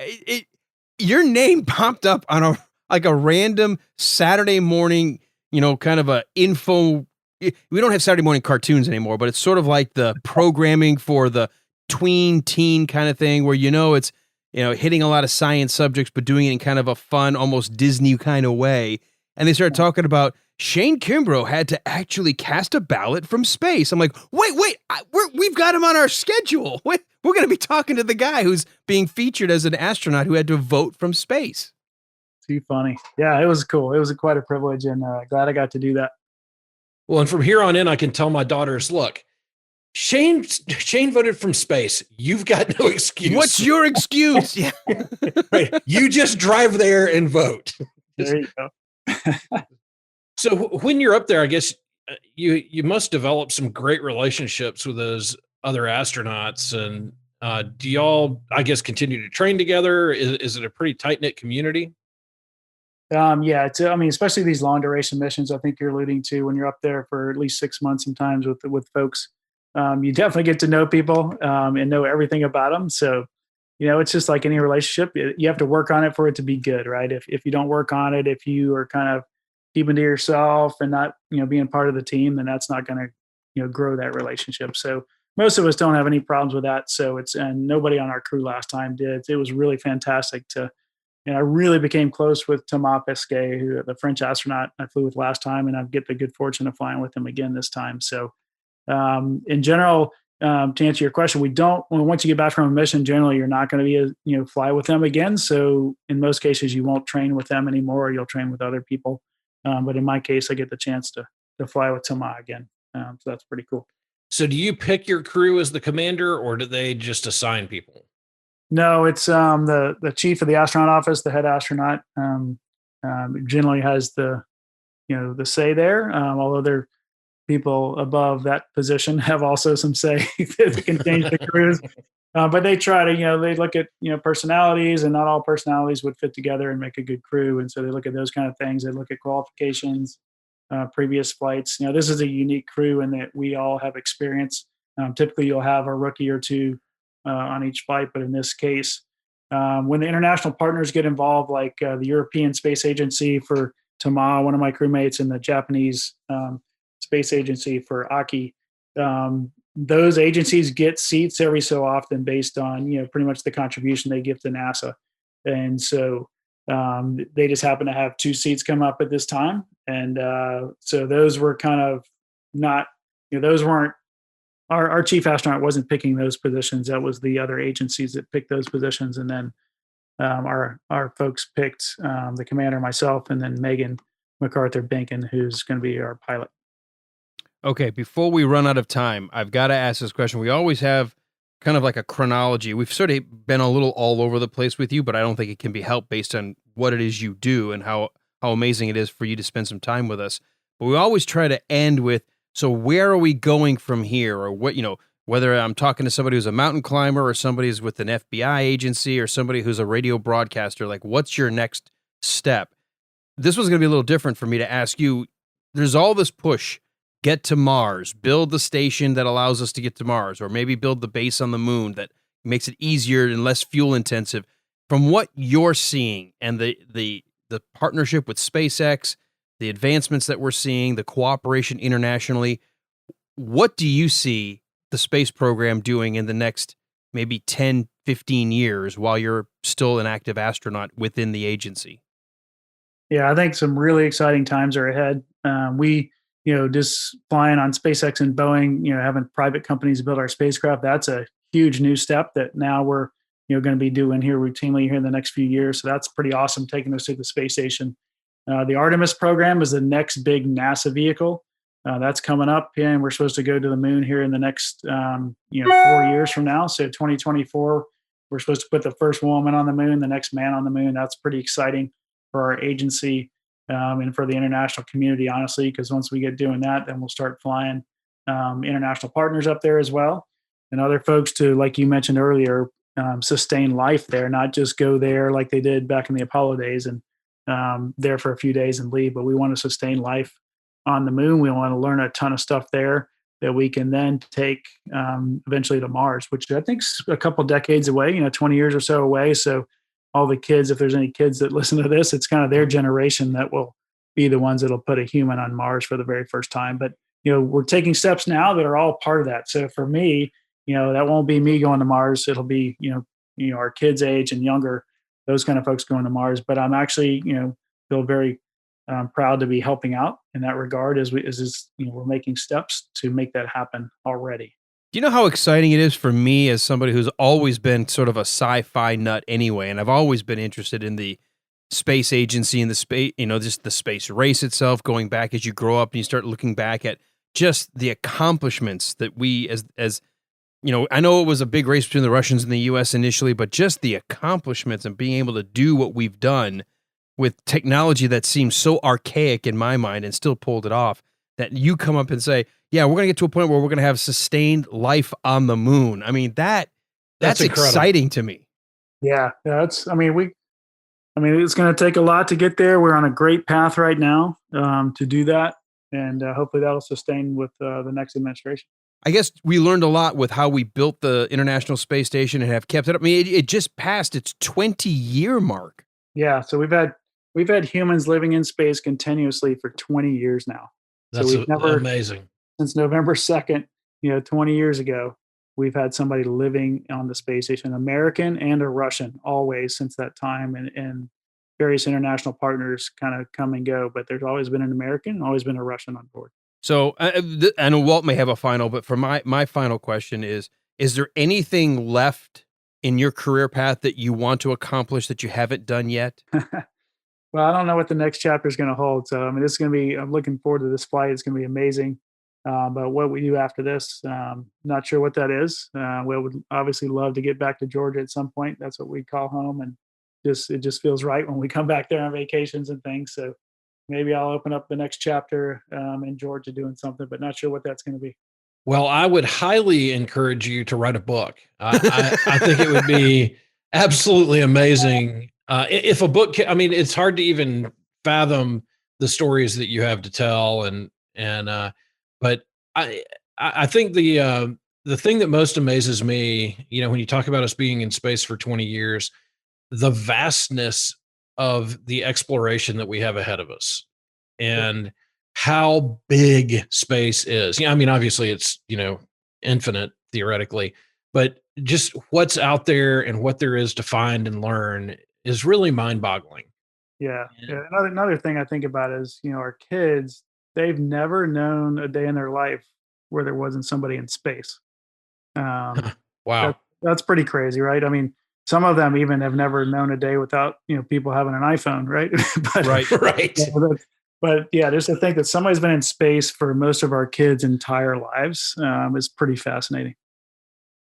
your name popped up on a random Saturday morning, kind of a info. We don't have Saturday morning cartoons anymore, but it's sort of like the programming for the tween teen kind of thing where, it's, hitting a lot of science subjects, but doing it in kind of a fun, almost Disney kind of way. And they started talking about Shane Kimbrough had to actually cast a ballot from space. I'm like, wait, we've got him on our schedule. We're going to be talking to the guy who's being featured as an astronaut who had to vote from space. Too funny. Yeah, it was cool. It was quite a privilege, and glad I got to do that. Well, and from here on in, I can tell my daughters, look, Shane voted from space. You've got no excuse. What's your excuse? Yeah. Right. You just drive there and vote. There you go. So when you're up there, I guess you must develop some great relationships with those other astronauts. And do y'all, I guess, continue to train together? Is it a pretty tight knit community? Yeah, I mean, especially these long duration missions. I think you're alluding to when you're up there for at least 6 months, sometimes with folks. You definitely get to know people and know everything about them. So, it's just like any relationship. You have to work on it for it to be good, right? If you don't work on it, if you are kind of keeping to yourself and not being part of the team, then that's not going to grow that relationship. So most of us don't have any problems with that. So and nobody on our crew last time did. It was really fantastic to. And I really became close with Thomas Pesquet, who the French astronaut I flew with last time, and I get the good fortune of flying with him again this time. So, in general, to answer your question, once you get back from a mission, generally you're not going to be fly with them again. So, in most cases, you won't train with them anymore, or you'll train with other people. But in my case, I get the chance to fly with Thomas again. So that's pretty cool. So, do you pick your crew as the commander, or do they just assign people? No, it's the chief of the astronaut office, the head astronaut, generally has the say there. Although there people above that position have also some say that can change the crews. But they try to they look at personalities, and not all personalities would fit together and make a good crew. And so they look at those kind of things. They look at qualifications, previous flights. This is a unique crew in that we all have experience. Typically, you'll have a rookie or two on each flight, but in this case, when the international partners get involved, like the European Space Agency for Tama, one of my crewmates, and the Japanese Space Agency for Aki, those agencies get seats every so often based on pretty much the contribution they give to NASA, and so they just happen to have 2 seats come up at this time, and so those were kind of not those weren't. Our chief astronaut wasn't picking those positions. That was the other agencies that picked those positions. And then our folks picked the commander, myself, and then Megan MacArthur Benkin, who's going to be our pilot. Okay, before we run out of time, I've got to ask this question. We always have kind of like a chronology. We've sort of been a little all over the place with you, but I don't think it can be helped based on what it is you do and how amazing it is for you to spend some time with us. But we always try to end with, so where are we going from here? Or what, whether I'm talking to somebody who's a mountain climber or somebody who's with an FBI agency or somebody who's a radio broadcaster, like what's your next step? This was going to be a little different for me to ask you. There's all this push, get to Mars, build the station that allows us to get to Mars, or maybe build the base on the moon that makes it easier and less fuel intensive. From what you're seeing and the partnership with SpaceX, the advancements that we're seeing, the cooperation internationally, what do you see the space program doing in the next maybe 10, 15 years while you're still an active astronaut within the agency? Yeah, I think some really exciting times are ahead. We, just flying on SpaceX and Boeing, having private companies build our spacecraft, that's a huge new step that now we're, going to be doing here routinely here in the next few years. So that's pretty awesome, taking us to the space station. The Artemis program is the next big NASA vehicle. That's coming up, and we're supposed to go to the moon here in the next 4 years from now. So 2024, we're supposed to put the first woman on the moon, the next man on the moon. That's pretty exciting for our agency and for the international community, honestly, because once we get doing that, then we'll start flying international partners up there as well, and other folks to, like you mentioned earlier, sustain life there, not just go there like they did back in the Apollo days and there for a few days and leave, but we want to sustain life on the moon. We want to learn a ton of stuff there that we can then take eventually to Mars, which I think is a couple decades away, 20 years or so away. So all the kids, if there's any kids that listen to this, it's kind of their generation that will be the ones that'll put a human on Mars for the very first time. But, we're taking steps now that are all part of that. So for me, that won't be me going to Mars. It'll be, our kids' age and younger, those kind of folks going to Mars. But I'm actually, feel very proud to be helping out in that regard as we're making steps to make that happen already. Do you know how exciting it is for me as somebody who's always been sort of a sci-fi nut anyway, and I've always been interested in the space agency and the space, just the space race itself, going back as you grow up and you start looking back at just the accomplishments that we as I know it was a big race between the Russians and the U.S. initially, but just the accomplishments and being able to do what we've done with technology that seems so archaic in my mind and still pulled it off, that you come up and say, yeah, we're going to get to a point where we're going to have sustained life on the moon. I mean, that's exciting to me. Yeah. I mean, it's going to take a lot to get there. We're on a great path right now to do that. And hopefully that'll sustain with the next administration. I guess we learned a lot with how we built the International Space Station and have kept it up. I mean, it just passed its 20-year mark. Yeah. So we've had humans living in space continuously for 20 years now. That's so we've never, amazing. Since November 2nd, 20 years ago, we've had somebody living on the space station, American and a Russian, always since that time. And various international partners kind of come and go, but there's always been an American, always been a Russian on board. So I know Walt may have a final, but for my final question is there anything left in your career path that you want to accomplish that you haven't done yet? Well, I don't know what the next chapter is going to hold. So, I mean, I'm looking forward to this flight. It's going to be amazing. But what we do after this, not sure what that is. We would obviously love to get back to Georgia at some point. That's what we call home. And it just feels right when we come back there on vacations and things. So maybe I'll open up the next chapter in Georgia doing something, but not sure what that's going to be. Well, I would highly encourage you to write a book. I think it would be absolutely amazing. If a book, it's hard to even fathom the stories that you have to tell. But I think the thing that most amazes me, when you talk about us being in space for 20 years, the vastness of the exploration that we have ahead of us and how big space is. Obviously it's, infinite theoretically, but just what's out there and what there is to find and learn is really mind-boggling. Yeah. Another thing I think about is, our kids, they've never known a day in their life where there wasn't somebody in space. Wow. That's pretty crazy, right? I mean, some of them even have never known a day without, people having an iPhone, right? Right. But yeah, just to think that somebody's been in space for most of our kids' entire lives is pretty fascinating.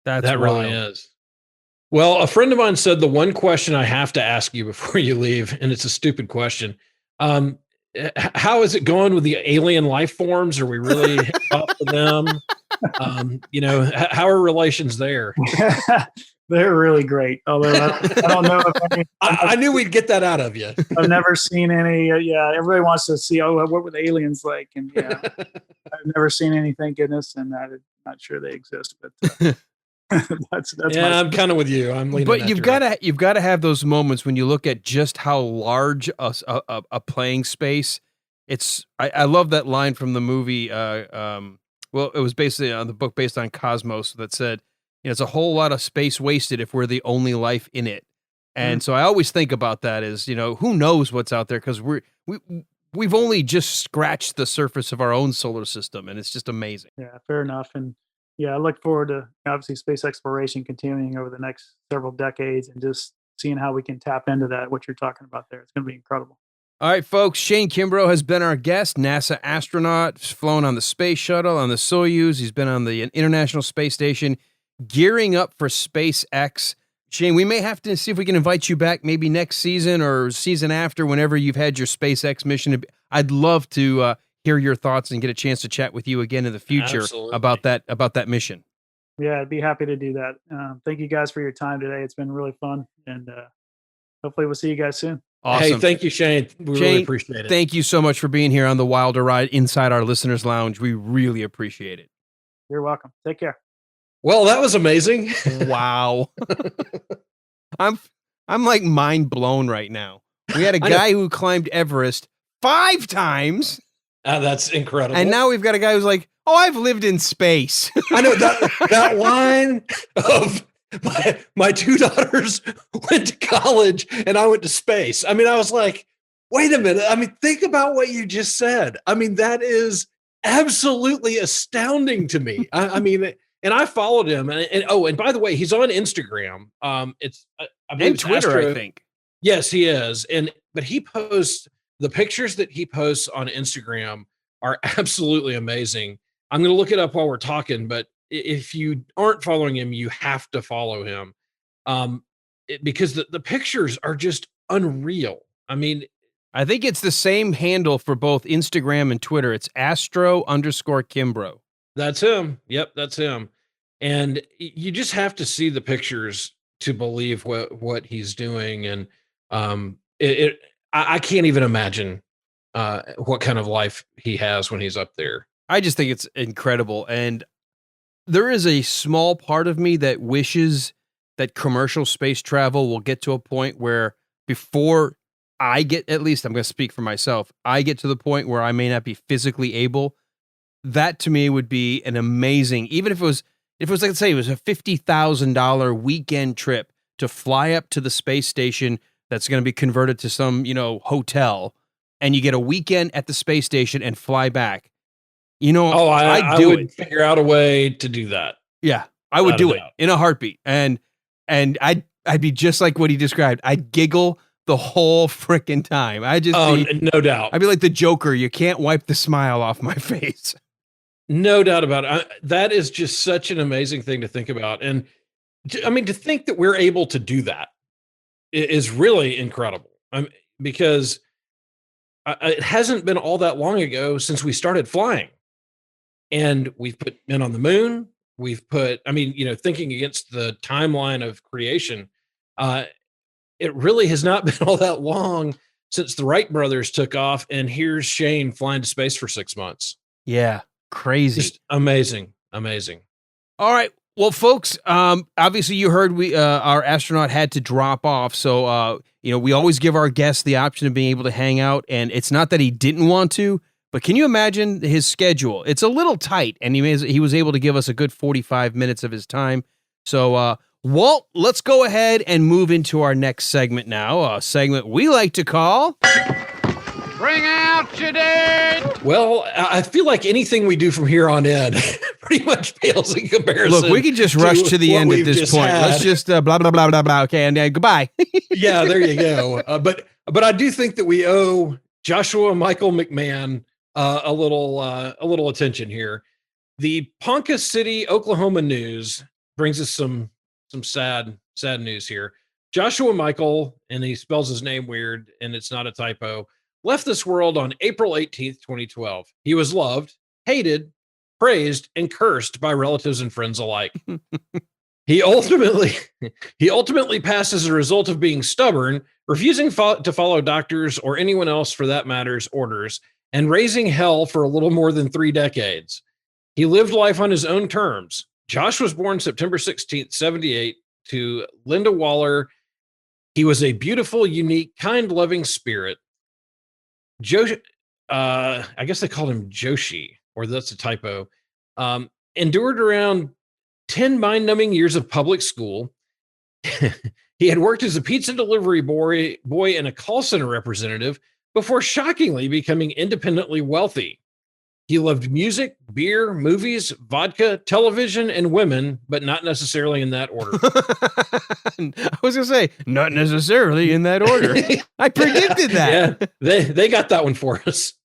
That really is. Well, a friend of mine said the one question I have to ask you before you leave, and it's a stupid question. How is it going with the alien life forms? Are we really up to them? How are relations there? They're really great. Although I don't know if I knew we'd get that out of you. I've never seen any. Everybody wants to see. What were the aliens like? And I've never seen any. Thank goodness, and I'm not sure they exist. But that's. Yeah, I'm kind of with you. I'm leaning. But you've got to have those moments when you look at just how large a playing space. I love that line from the movie. Well, it was basically on the book based on Cosmos that said, it's a whole lot of space wasted if we're the only life in it. And so I always think about that as, who knows what's out there, because we've only just scratched the surface of our own solar system, and it's just amazing. Yeah, fair enough. And yeah, I look forward to obviously space exploration continuing over the next several decades and just seeing how we can tap into that, what you're talking about there. It's going to be incredible. All right, folks, Shane Kimbrough has been our guest, NASA astronaut, flown on the Space Shuttle, on the Soyuz. He's been on the International Space Station, gearing up for SpaceX. Shane, we may have to see if we can invite you back maybe next season or season after, whenever you've had your SpaceX mission. I'd love to hear your thoughts and get a chance to chat with you again in the future. Absolutely. about that mission. Yeah, I'd be happy to do that. Thank you guys for your time today. It's been really fun, and hopefully we'll see you guys soon. Awesome. Hey, thank you, Shane. We really appreciate it. Thank you so much for being here on the Wilder Ride inside our listeners' lounge. We really appreciate it. You're welcome. Take care. Well, that was amazing. Wow. I'm like mind blown right now. We had a guy who climbed Everest 5 times. That's incredible. And now we've got a guy who's like, oh, I've lived in space. I know that line of my 2 daughters went to college and I went to space. I was like, wait a minute. Think about what you just said. That is absolutely astounding to me. And I followed him, and by the way, he's on Instagram. It's and Twitter, I think. Yes, he is. But he posts the pictures that he posts on Instagram are absolutely amazing. I'm going to look it up while we're talking, but if you aren't following him, you have to follow him, because the pictures are just unreal. I think it's the same handle for both Instagram and Twitter. It's Astro_Kimbrough. That's him. Yep, that's him. And you just have to see the pictures to believe what he's doing. And I can't even imagine what kind of life he has when he's up there. I just think it's incredible. And there is a small part of me that wishes that commercial space travel will get to a point where before I get, at least I'm going to speak for myself, I get to the point where I may not be physically able. That to me would be an amazing, even if it was like, let's say it was a $50,000 weekend trip to fly up to the space station that's going to be converted to some, hotel, and you get a weekend at the space station and fly back. I would figure out a way to do that. Yeah, I would do it in a heartbeat. And I'd be just like what he described. I'd giggle the whole freaking time. No doubt. I'd be like the Joker. You can't wipe the smile off my face. No doubt about it. That is just such an amazing thing to think about. And to think that we're able to do that is really incredible. Because it hasn't been all that long ago since we started flying. And we've put men on the moon. We've put, thinking against the timeline of creation, it really has not been all that long since the Wright brothers took off. And here's Shane flying to space for 6 months. Yeah. Crazy. Just amazing. Amazing. All right. Well, folks, obviously you heard our astronaut had to drop off. So, we always give our guests the option of being able to hang out. And it's not that he didn't want to, but can you imagine his schedule? It's a little tight, and he was able to give us a good 45 minutes of his time. So, Walt, let's go ahead and move into our next segment now, a segment we like to call... Bring out your dead! Well, I feel like anything we do from here on in pretty much pales in comparison. Look, we can just rush to the end at this point. Let's just blah, blah, blah, blah, blah. Okay, and goodbye. Yeah, there you go. But I do think that we owe Joshua Michael McMahon a little attention here. The Ponca City, Oklahoma news brings us some sad news here. Joshua Michael, and he spells his name weird, and it's not a typo, left this world on April 18th, 2012. He was loved, hated, praised, and cursed by relatives and friends alike. He ultimately passed as a result of being stubborn, refusing to follow doctors or anyone else for that matter's orders, and raising hell for a little more than 3 decades. He lived life on his own terms. Josh was born September 16th, 78, to Linda Waller. He was a beautiful, unique, kind, loving spirit. I guess they called him Joshi, or that's a typo. Endured around 10 mind-numbing years of public school. He had worked as a pizza delivery boy and a call center representative before shockingly becoming independently wealthy. He loved music, beer, movies, vodka, television, and women, but not necessarily in that order. I was going to say, not necessarily in that order. I predicted that. Yeah, they got that one for us.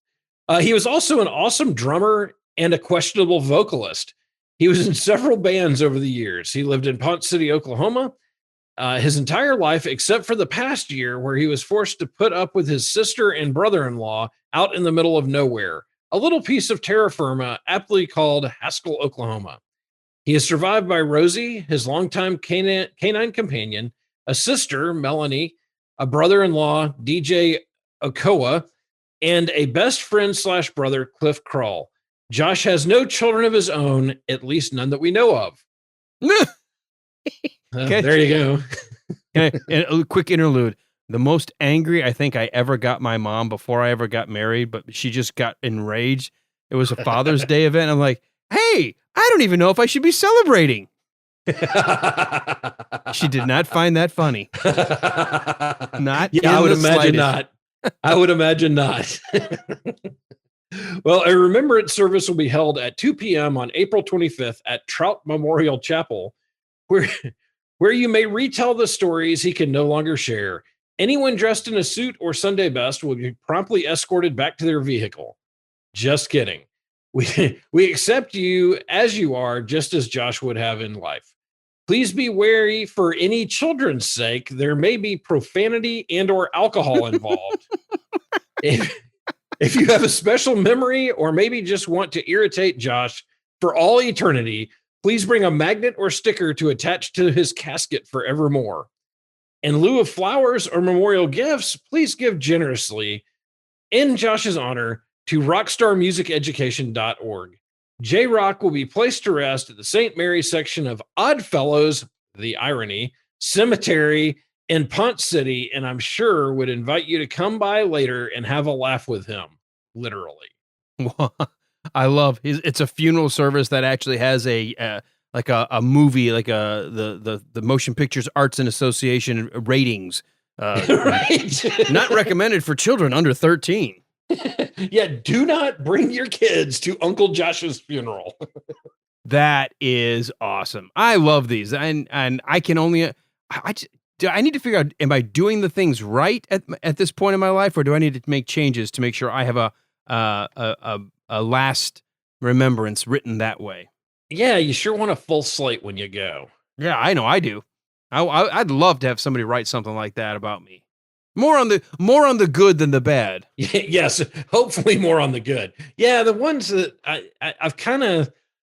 He was also an awesome drummer and a questionable vocalist. He was in several bands over the years. He lived in Ponce City, Oklahoma, his entire life, except for the past year where he was forced to put up with his sister and brother-in-law out in the middle of nowhere. A little piece of terra firma aptly called Haskell, Oklahoma. He is survived by Rosie, his longtime canine companion, a sister, Melanie, a brother-in-law, DJ Okoa, and a best friend / brother, Cliff Krull. Josh has no children of his own, at least none that we know of. Okay. There you go. And a quick interlude. The most angry I think I ever got my mom before I ever got married, but she just got enraged. It was a Father's Day event. I'm like, hey, I don't even know if I should be celebrating. She did not find that funny. I would imagine not. I would imagine not. Well, a remembrance service will be held at 2 p.m. on April 25th at Trout Memorial Chapel, where you may retell the stories he can no longer share. Anyone dressed in a suit or Sunday best will be promptly escorted back to their vehicle. Just kidding. We accept you as you are, just as Josh would have in life. Please be wary for any children's sake. There may be profanity and or alcohol involved. If you have a special memory or maybe just want to irritate Josh for all eternity, please bring a magnet or sticker to attach to his casket forevermore. In lieu of flowers or memorial gifts, please give generously in Josh's honor to rockstarmusiceducation.org. J-Rock will be placed to rest at the St. Mary's section of Oddfellows, the irony, cemetery in Ponce City, and I'm sure would invite you to come by later and have a laugh with him, literally. I love it's a funeral service that actually has a movie, like the Motion Pictures Arts and Association ratings. Right. Not recommended for children under 13. Yeah, do not bring your kids to Uncle Josh's funeral. That is awesome. I love these, and I can only I need to figure out, am I doing the things right at this point in my life, or do I need to make changes to make sure I have a last remembrance written that way? Yeah, you sure want a full slate when you go. Yeah, I know I do. I'd love to have somebody write something like that about me. More on the good than the bad. Yes, hopefully more on the good. Yeah, the ones that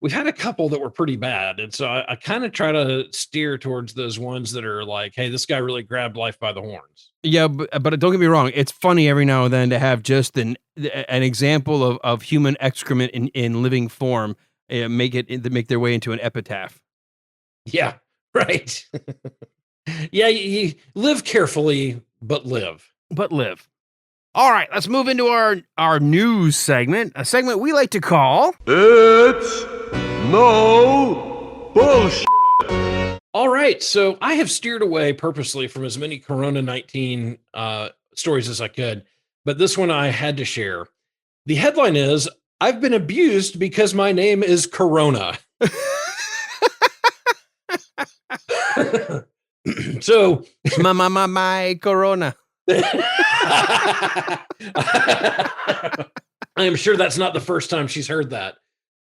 we've had a couple that were pretty bad, and so I kind of try to steer towards those ones that are like, hey, this guy really grabbed life by the horns. Yeah, but don't get me wrong, it's funny every now and then to have just an example of human excrement in living form make their way into an epitaph. Yeah, right. Yeah, you live carefully, but live. All right, let's move into our news segment, a segment we like to call It's No Bullshit. All right, so I have steered away purposely from as many Corona-19 stories as I could, but this one I had to share. The headline is, I've been abused because my name is Corona. So my Corona. I am sure that's not the first time she's heard that.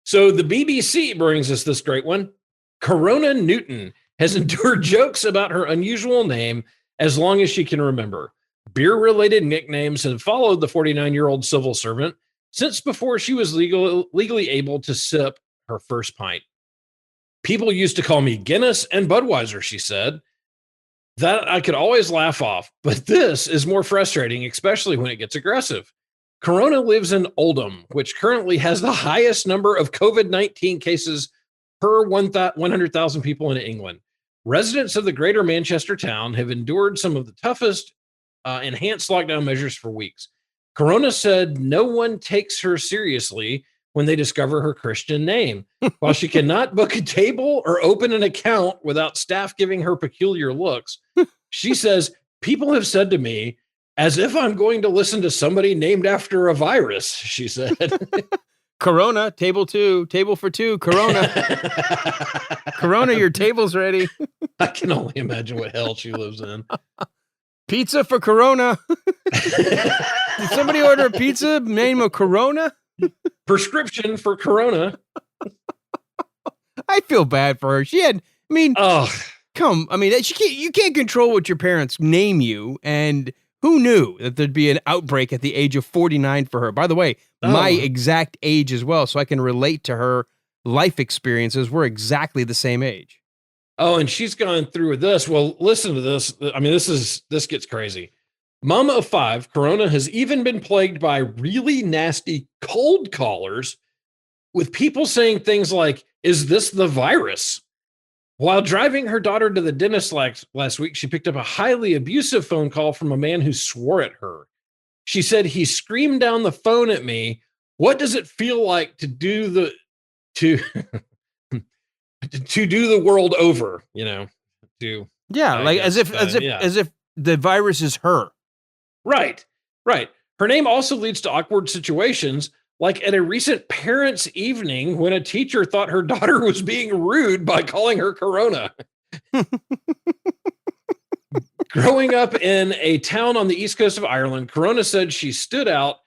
So the BBC brings us this great one. Corona Newton has endured jokes about her unusual name as long as she can remember. Beer-related nicknames have followed the 49-year-old civil servant since before she was legally able to sip her first pint. People used to call me Guinness and Budweiser, she said. That I could always laugh off, but this is more frustrating, especially when it gets aggressive. Corona lives in Oldham, which currently has the highest number of COVID-19 cases per 100,000 people in England. Residents of the greater Manchester town have endured some of the toughest enhanced lockdown measures for weeks. Corona said no one takes her seriously when they discover her Christian name. While she cannot book a table or open an account without staff giving her peculiar looks, she says, people have said to me, as if I'm going to listen to somebody named after a virus, she said. Corona, table for two, Corona. Corona, your table's ready. I can only imagine what hell she lives in. Pizza for Corona. Did somebody order a pizza named a Corona? Prescription for Corona. I feel bad for her. You can't control what your parents name you, and who knew that there'd be an outbreak at the age of 49 for her? By the way, my exact age as well, so I can relate to her life experiences. We're exactly the same age. Oh, and she's gone through with this. Well, listen to this. I mean, this gets crazy. Mama of 5, Corona has even been plagued by really nasty cold callers with people saying things like, is this the virus? While driving her daughter to the dentist last week, she picked up a highly abusive phone call from a man who swore at her. She said, he screamed down the phone at me. What does it feel like to do the world over, as if the virus is her. Right. Her name also leads to awkward situations, like at a recent parents' evening when a teacher thought her daughter was being rude by calling her Corona. Growing up in a town on the east coast of Ireland, Corona said she stood out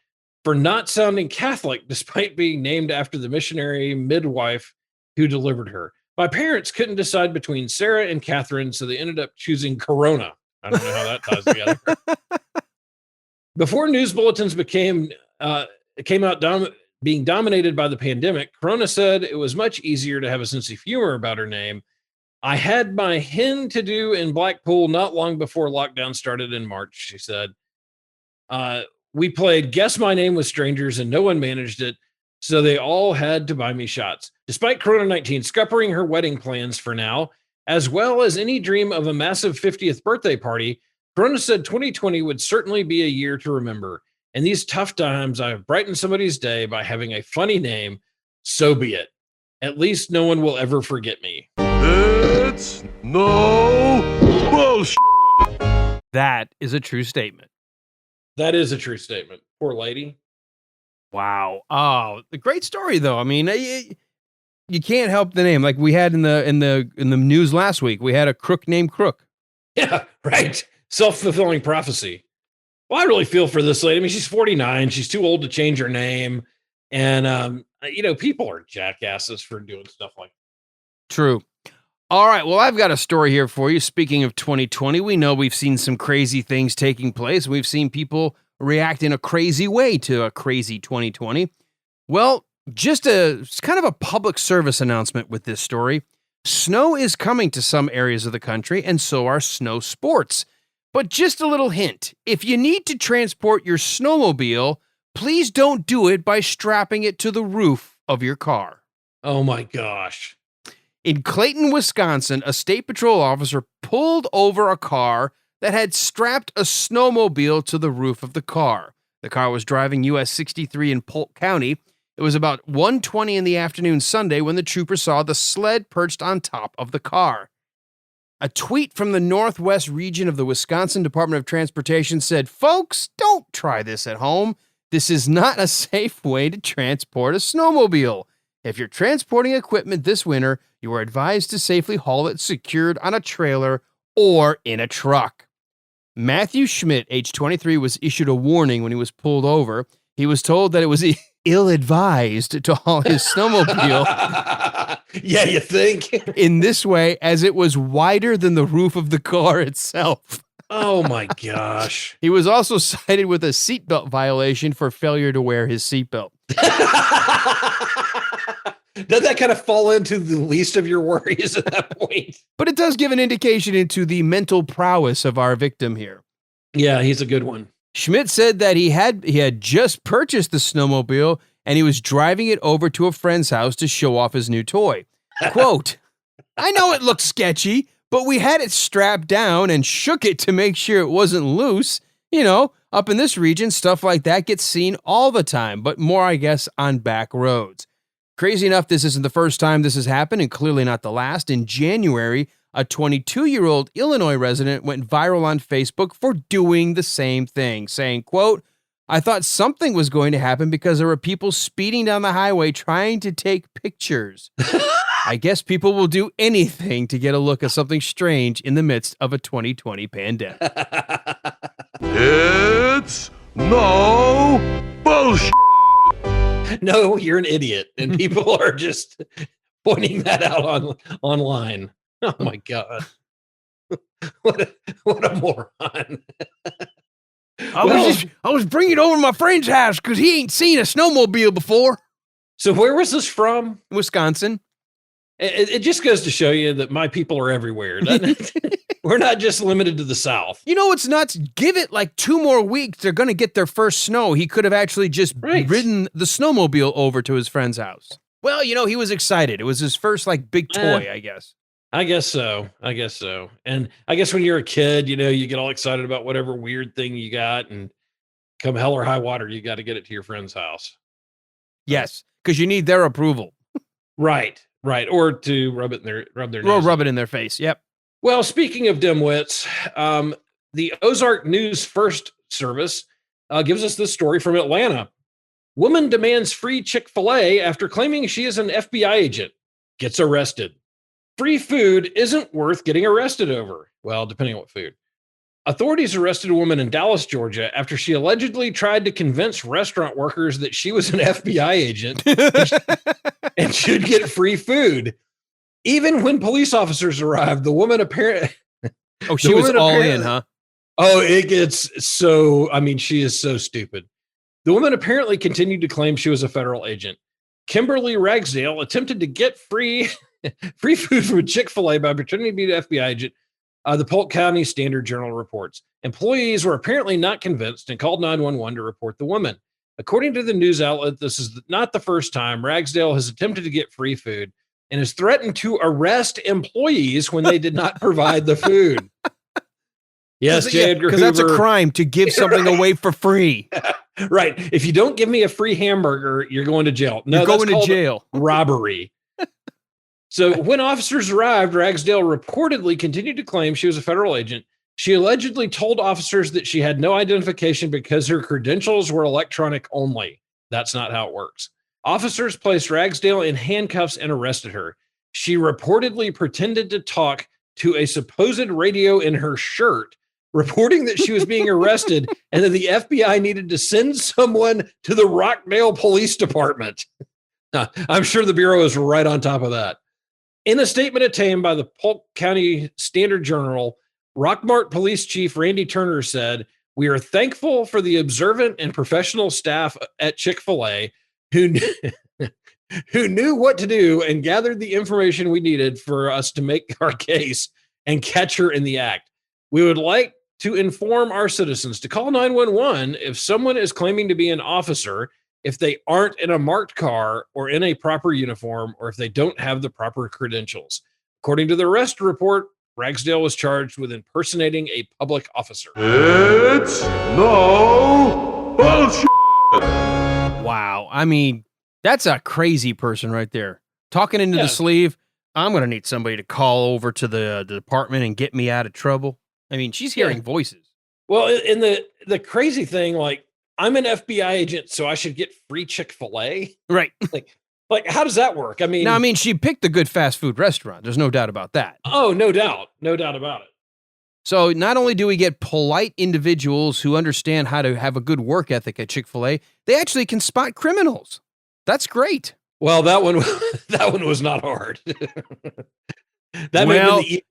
for not sounding Catholic despite being named after the missionary midwife who delivered her. My parents couldn't decide between Sarah and Catherine, so they ended up choosing Corona. I don't know how that ties together. Before news bulletins came out being dominated by the pandemic, Corona said it was much easier to have a sense of humor about her name. I had my hen to do in Blackpool not long before lockdown started in March, she said. We played Guess My Name with strangers and no one managed it, so they all had to buy me shots. Despite Corona-19 scuppering her wedding plans for now, as well as any dream of a massive 50th birthday party, Corona said 2020 would certainly be a year to remember. In these tough times, I have brightened somebody's day by having a funny name. So be it. At least no one will ever forget me. It's no bullshit. That is a true statement. That is a true statement. Poor lady. Wow. Oh, the great story though. I mean, you can't help the name. Like we had in the news last week, we had a crook named Crook. Yeah, right. Self-fulfilling prophecy. Well, I really feel for this lady. I mean, she's 49. She's too old to change her name. And, people are jackasses for doing stuff like that. True. All right. Well, I've got a story here for you. Speaking of 2020, we know we've seen some crazy things taking place. We've seen people react in a crazy way to a crazy 2020. Well, it's kind of a public service announcement with this story. Snow is coming to some areas of the country, and so are snow sports. But just a little hint, if you need to transport your snowmobile, please don't do it by strapping it to the roof of your car. Oh my gosh. In Clayton, Wisconsin, a state patrol officer pulled over a car that had strapped a snowmobile to the roof of the car. The car was driving US 63 in Polk County. It was about 1:20 in the afternoon Sunday when the trooper saw the sled perched on top of the car. A tweet from the Northwest region of the Wisconsin Department of Transportation said, "Folks, don't try this at home. This is not a safe way to transport a snowmobile. If you're transporting equipment this winter, you are advised to safely haul it secured on a trailer or in a truck." Matthew Schmidt, age 23, was issued a warning when he was pulled over. He was told that it was ill-advised to haul his snowmobile. Yeah, you think? In this way, as it was wider than the roof of the car itself. Oh my gosh. He was also cited with a seatbelt violation for failure to wear his seatbelt. Does that kind of fall into the least of your worries at that point? But it does give an indication into the mental prowess of our victim here. Yeah, he's a good one. Schmidt said that he had just purchased the snowmobile and he was driving it over to a friend's house to show off his new toy. Quote, "I know it looked sketchy, but we had it strapped down and shook it to make sure it wasn't loose. You know, up in this region, stuff like that gets seen all the time, but more, I guess, on back roads." Crazy enough, this isn't the first time this has happened, and clearly not the last. In January, a 22-year-old Illinois resident went viral on Facebook for doing the same thing, saying, quote, "I thought something was going to happen because there were people speeding down the highway trying to take pictures. I guess people will do anything to get a look at something strange in the midst of a 2020 pandemic." It's no bullshit. No, you're an idiot. And people are just pointing that out online. Oh my God. What a moron. I was bringing it over to my friend's house because he ain't seen a snowmobile before. So where was this from? Wisconsin. It just goes to show you that my people are everywhere, doesn't it? We're not just limited to the South. You know what's nuts? Give it like 2 more weeks. They're going to get their first snow. He could have actually just ridden the snowmobile over to his friend's house. Well, you know, he was excited. It was his first like big toy, I guess. I guess so. And I guess when you're a kid, you know, you get all excited about whatever weird thing you got, and come hell or high water, you got to get it to your friend's house. Yes, because you need their approval. Right. Or to rub it in their face. Yep. Well, speaking of dimwits, the Ozark News First service gives us this story from Atlanta. Woman demands free Chick-fil-A after claiming she is an FBI agent. Gets arrested. Free food isn't worth getting arrested over. Well, depending on what food. Authorities arrested a woman in Dallas, Georgia, after she allegedly tried to convince restaurant workers that she was an FBI agent and should get free food. Even when police officers arrived, the woman apparently... Oh, she was all in, huh? Oh, it gets so... I mean, she is so stupid. The woman apparently continued to claim she was a federal agent. Kimberly Ragsdale attempted to get free food from Chick-fil-A by pretending to be an FBI agent. The Polk County Standard Journal reports. Employees were apparently not convinced and called 911 to report the woman. According to the news outlet, this is not the first time Ragsdale has attempted to get free food and has threatened to arrest employees when they did not provide the food. Yes, J. Edgar Hoover. Because that's a crime to give something away for free. Right. If you don't give me a free hamburger, you're going to jail. No, you're going to jail. Robbery. So when officers arrived, Ragsdale reportedly continued to claim she was a federal agent. She allegedly told officers that she had no identification because her credentials were electronic only. That's not how it works. Officers placed Ragsdale in handcuffs and arrested her. She reportedly pretended to talk to a supposed radio in her shirt, reporting that she was being arrested and that the FBI needed to send someone to the Rockdale Police Department. I'm sure the Bureau is right on top of that. In a statement obtained by the Polk County Standard Journal, Rockmart Police Chief Randy Turner said, "We are thankful for the observant and professional staff at Chick-fil-A who knew what to do and gathered the information we needed for us to make our case and catch her in the act. We would like to inform our citizens to call 911 if someone is claiming to be an officer, if they aren't in a marked car or in a proper uniform, or if they don't have the proper credentials." According to the arrest report, Ragsdale was charged with impersonating a public officer. It's no bullshit. Wow. I mean, that's a crazy person right there. Talking into the sleeve. I'm going to need somebody to call over to the department and get me out of trouble. I mean, she's hearing voices. Well, in the crazy thing, like, I'm an FBI agent, so I should get free Chick-fil-A. Right. Like, how does that work? I mean, she picked a good fast food restaurant. There's no doubt about that. Oh, no doubt. No doubt about it. So not only do we get polite individuals who understand how to have a good work ethic at Chick-fil-A, they actually can spot criminals. That's great. Well, that one was not hard.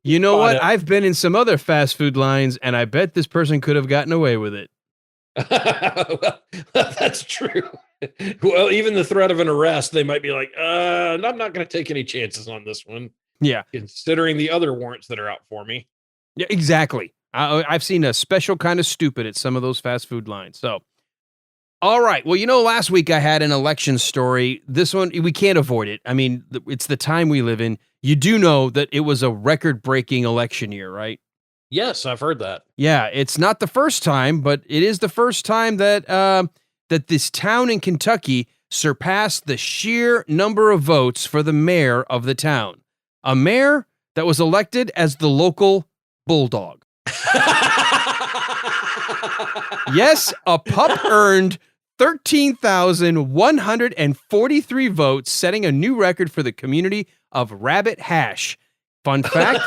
You know what? I've been in some other fast food lines, and I bet this person could have gotten away with it. Well, that's true. Well, even the threat of an arrest, they might be like, I'm not going to take any chances on this one. Yeah. Considering the other warrants that are out for me. Yeah, exactly. I've seen a special kind of stupid at some of those fast food lines. So, all right. Well, last week I had an election story. This one, we can't avoid it. I mean, it's the time we live in. You do know that it was a record-breaking election year, right? Yes, I've heard that. Yeah, it's not the first time, but it is the first time that that this town in Kentucky surpassed the sheer number of votes for the mayor of the town. A mayor that was elected as the local bulldog. Yes, a pup earned 13,143 votes, setting a new record for the community of Rabbit Hash. Fun fact,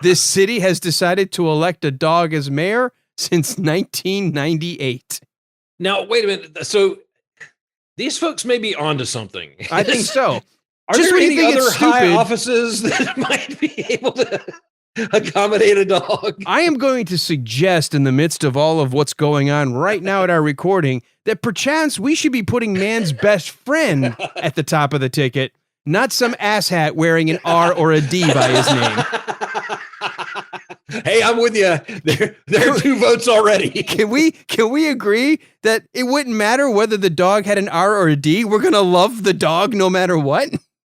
this city has decided to elect a dog as mayor since 1998. Now, wait a minute. So these folks may be onto something. I think so. Are there any other high offices that might be able to accommodate a dog? I am going to suggest, in the midst of all of what's going on right now at our recording, that perchance we should be putting man's best friend at the top of the ticket, not some asshat wearing an R or a D by his name. Hey, I'm with you. There are 2 votes already. Can we agree that it wouldn't matter whether the dog had an R or a D? We're going to love the dog no matter what?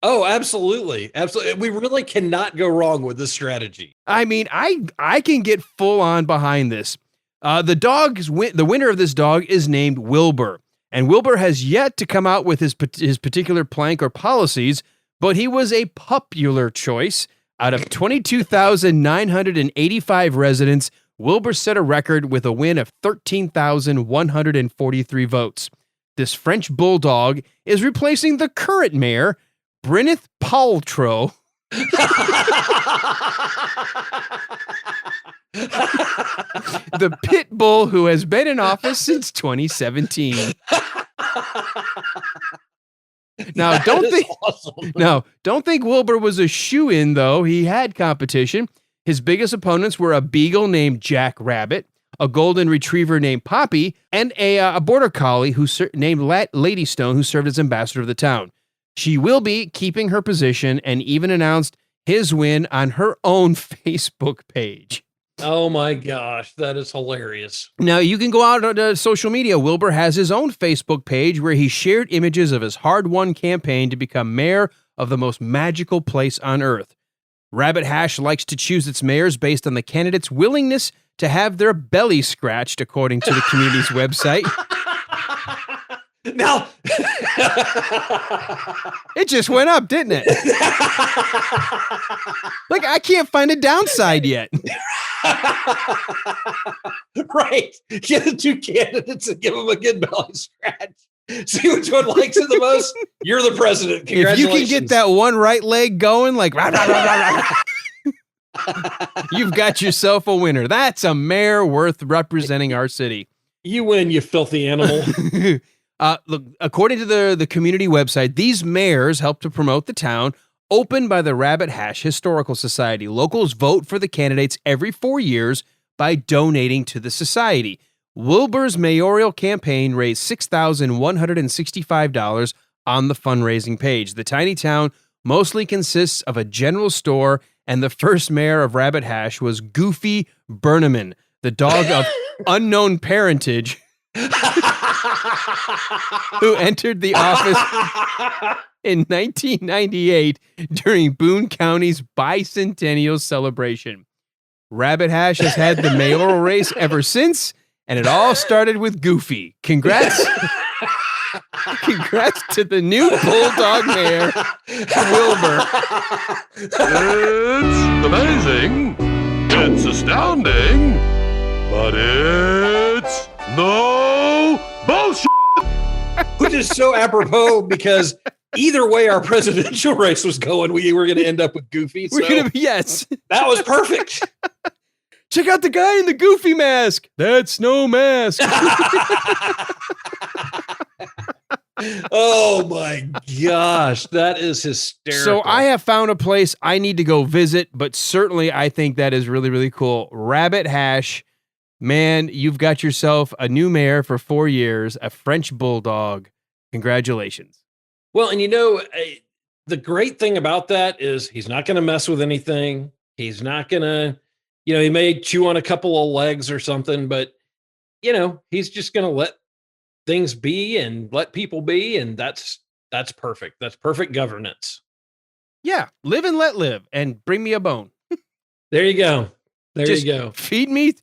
Oh, absolutely. Absolutely. We really cannot go wrong with this strategy. I mean, I can get full on behind this. The winner of this dog is named Wilbur, and Wilbur has yet to come out with his particular plank or policies, but he was a popular choice. Out of 22,985 residents, Wilbur set a record with a win of 13,143 votes. This French bulldog is replacing the current mayor, Gwyneth Paltrow. The pit bull who has been in office since 2017. Now, don't think Wilbur was a shoo-in, though. He had competition. His biggest opponents were a beagle named Jack Rabbit, a golden retriever named Poppy, and a border collie named Lady Stone, who served as ambassador of the town. She will be keeping her position and even announced his win on her own Facebook page. Oh my gosh, that is hilarious. Now, you can go out on social media. Wilbur has his own Facebook page where he shared images of his hard-won campaign to become mayor of the most magical place on Earth. Rabbit Hash likes to choose its mayors based on the candidate's willingness to have their belly scratched, according to the community's website. Now, it just went up, didn't it? Like, I can't find a downside yet. Right. Get the two candidates and give them a good belly scratch. See which one likes it the most. You're the president. Congratulations. If you can get that one right leg going, like, rah, rah, rah, rah, rah, you've got yourself a winner. That's a mayor worth representing our city. You win, you filthy animal. Look, according to the community website, these mayors help to promote the town, opened by the Rabbit Hash Historical Society. Locals vote for the candidates every 4 years by donating to the society. Wilbur's mayoral campaign raised $6,165 on the fundraising page. The tiny town mostly consists of a general store, and the first mayor of Rabbit Hash was Goofy Burneman, the dog of unknown parentage, who entered the office in 1998 during Boone County's bicentennial celebration. Rabbit Hash has had the mayoral race ever since, and it all started with Goofy. Congrats. Congrats to the new Bulldog Mayor, Wilbur. It's amazing. It's astounding. But it's no bullshit. Which is so apropos because either way our presidential race was going, we were going to end up with Goofy. So Yes. That was perfect. Check out the guy in the Goofy mask. That's no mask. Oh my gosh, that is hysterical. So I have found a place I need to go visit, but certainly I think that is really, really cool. Rabbit Hash, man, you've got yourself a new mayor for 4 years, a French bulldog. Congratulations. Well, and you know, the great thing about that is he's not going to mess with anything. He's not going to, you know, he may chew on a couple of legs or something, but, you know, he's just going to let things be and let people be. And that's perfect. That's perfect governance. Yeah. Live and let live and bring me a bone. There you go. There Just you go. Feed me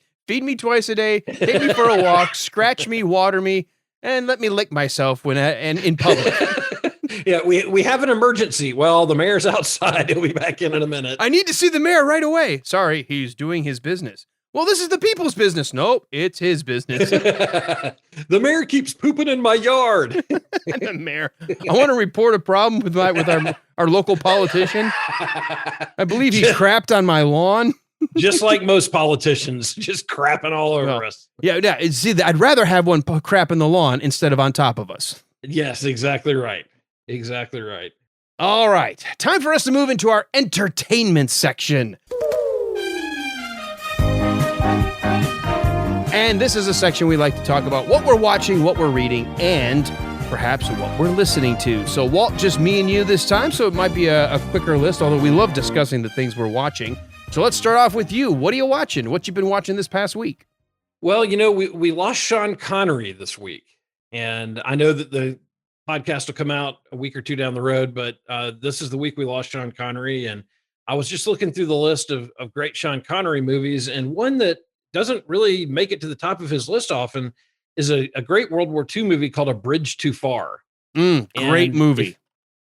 twice a day, take me for a walk, scratch me, water me, and let me lick myself and in public. Yeah, we have an emergency. Well, the mayor's outside. He'll be back in a minute. I need to see the mayor right away. Sorry, he's doing his business. Well, this is the people's business. Nope, it's his business. The mayor keeps pooping in my yard. The mayor. I want to report a problem with our local politician. I believe he crapped on my lawn. Just like most politicians, just crapping all over us. Yeah. See, I'd rather have one crap in the lawn instead of on top of us. Yes, exactly right. Exactly right. All right. Time for us to move into our entertainment section. And this is a section we like to talk about what we're watching, what we're reading, and perhaps what we're listening to. So, Walt, just me and you this time, so it might be a quicker list, although we love discussing the things we're watching. So let's start off with you. What are you watching? What you been watching this past week? Well, you know, we lost Sean Connery this week, and I know that the podcast will come out a week or two down the road, but this is the week we lost Sean Connery, and I was just looking through the list of great Sean Connery movies, and one that doesn't really make it to the top of his list often is a great World War II movie called A Bridge Too Far. Great movie.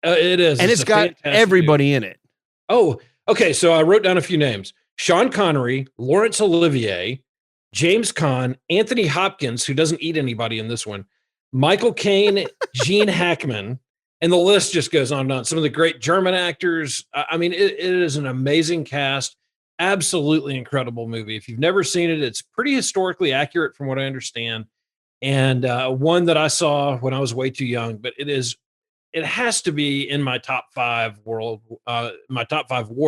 It is. And it's got everybody in it. Oh, okay. So I wrote down a few names. Sean Connery, Laurence Olivier, James Caan, Anthony Hopkins, who doesn't eat anybody in this one, Michael Caine, Gene Hackman, and the list just goes on and on. Some of the great German actors. I mean, it is an amazing cast. Absolutely incredible movie. If you've never seen it, it's pretty historically accurate from what I understand. And one that I saw when I was way too young, but it is it has to be in my top 5 war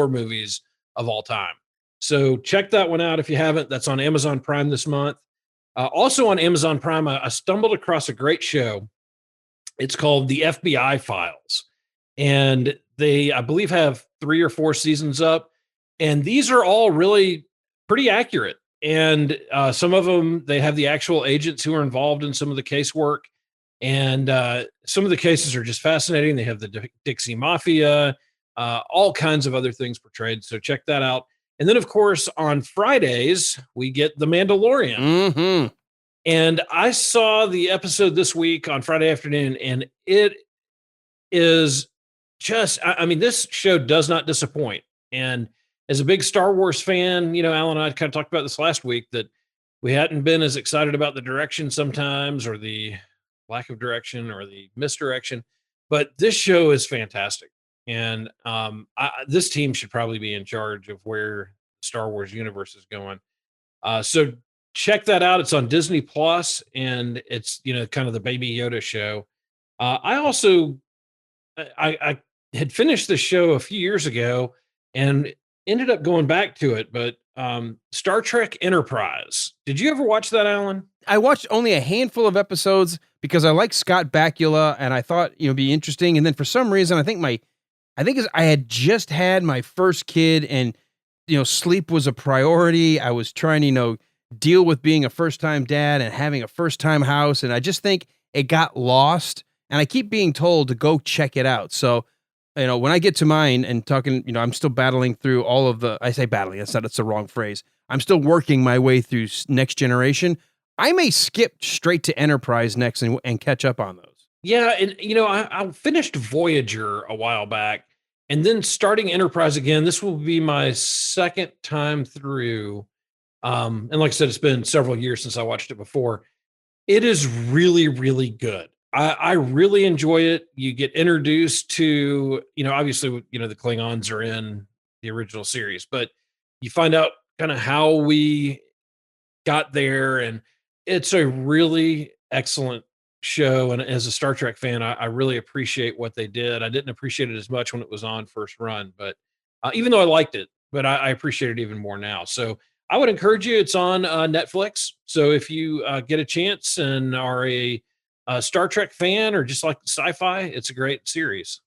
movies of all time. So check that one out if you haven't. That's on Amazon Prime this month. Also on Amazon Prime, I stumbled across a great show. It's called The FBI Files. And they, I believe, have 3 or 4 seasons up. And these are all really pretty accurate. And some of them, they have the actual agents who are involved in some of the casework. And some of the cases are just fascinating. They have the Dixie Mafia, all kinds of other things portrayed. So check that out. And then, of course, on Fridays, we get The Mandalorian. Mm-hmm. And I saw the episode this week on Friday afternoon, and it is just, I mean, this show does not disappoint. And as a big Star Wars fan, you know, Alan and I kind of talked about this last week, that we hadn't been as excited about the direction sometimes, or the lack of direction, or the misdirection. But this show is fantastic. And this team should probably be in charge of where Star Wars universe is going. So check that out. It's on Disney Plus, and it's, you know, kind of the Baby Yoda show. I also, I had finished the show a few years ago and ended up going back to it, but Star Trek Enterprise. Did you ever watch that, Alan? I watched only a handful of episodes because I like Scott Bakula, and I thought, you know, it'd be interesting. And then for some reason, I had just had my first kid, and, you know, sleep was a priority. I was trying to, you know, deal with being a first-time dad and having a first-time house, and I just think it got lost. And I keep being told to go check it out. So, you know, when I get to mine and talking, you know, I'm still battling through all of the, I say battling, that's the wrong phrase. I'm still working my way through Next Generation. I may skip straight to Enterprise next and catch up on those. Yeah. And, you know, I finished Voyager a while back, and then starting Enterprise again. This will be my second time through. And like I said, it's been several years since I watched it before. It is really, really good. I really enjoy it. You get introduced to, you know, obviously, you know, the Klingons are in the original series, but you find out kind of how we got there, and it's a really excellent show. And as a Star Trek fan, I really appreciate what they did. I didn't appreciate it as much when it was on first run, but even though I liked it, but I appreciate it even more now. So I would encourage you. It's on Netflix. So if you get a chance and are a Star Trek fan, or just like sci-fi, it's a great series.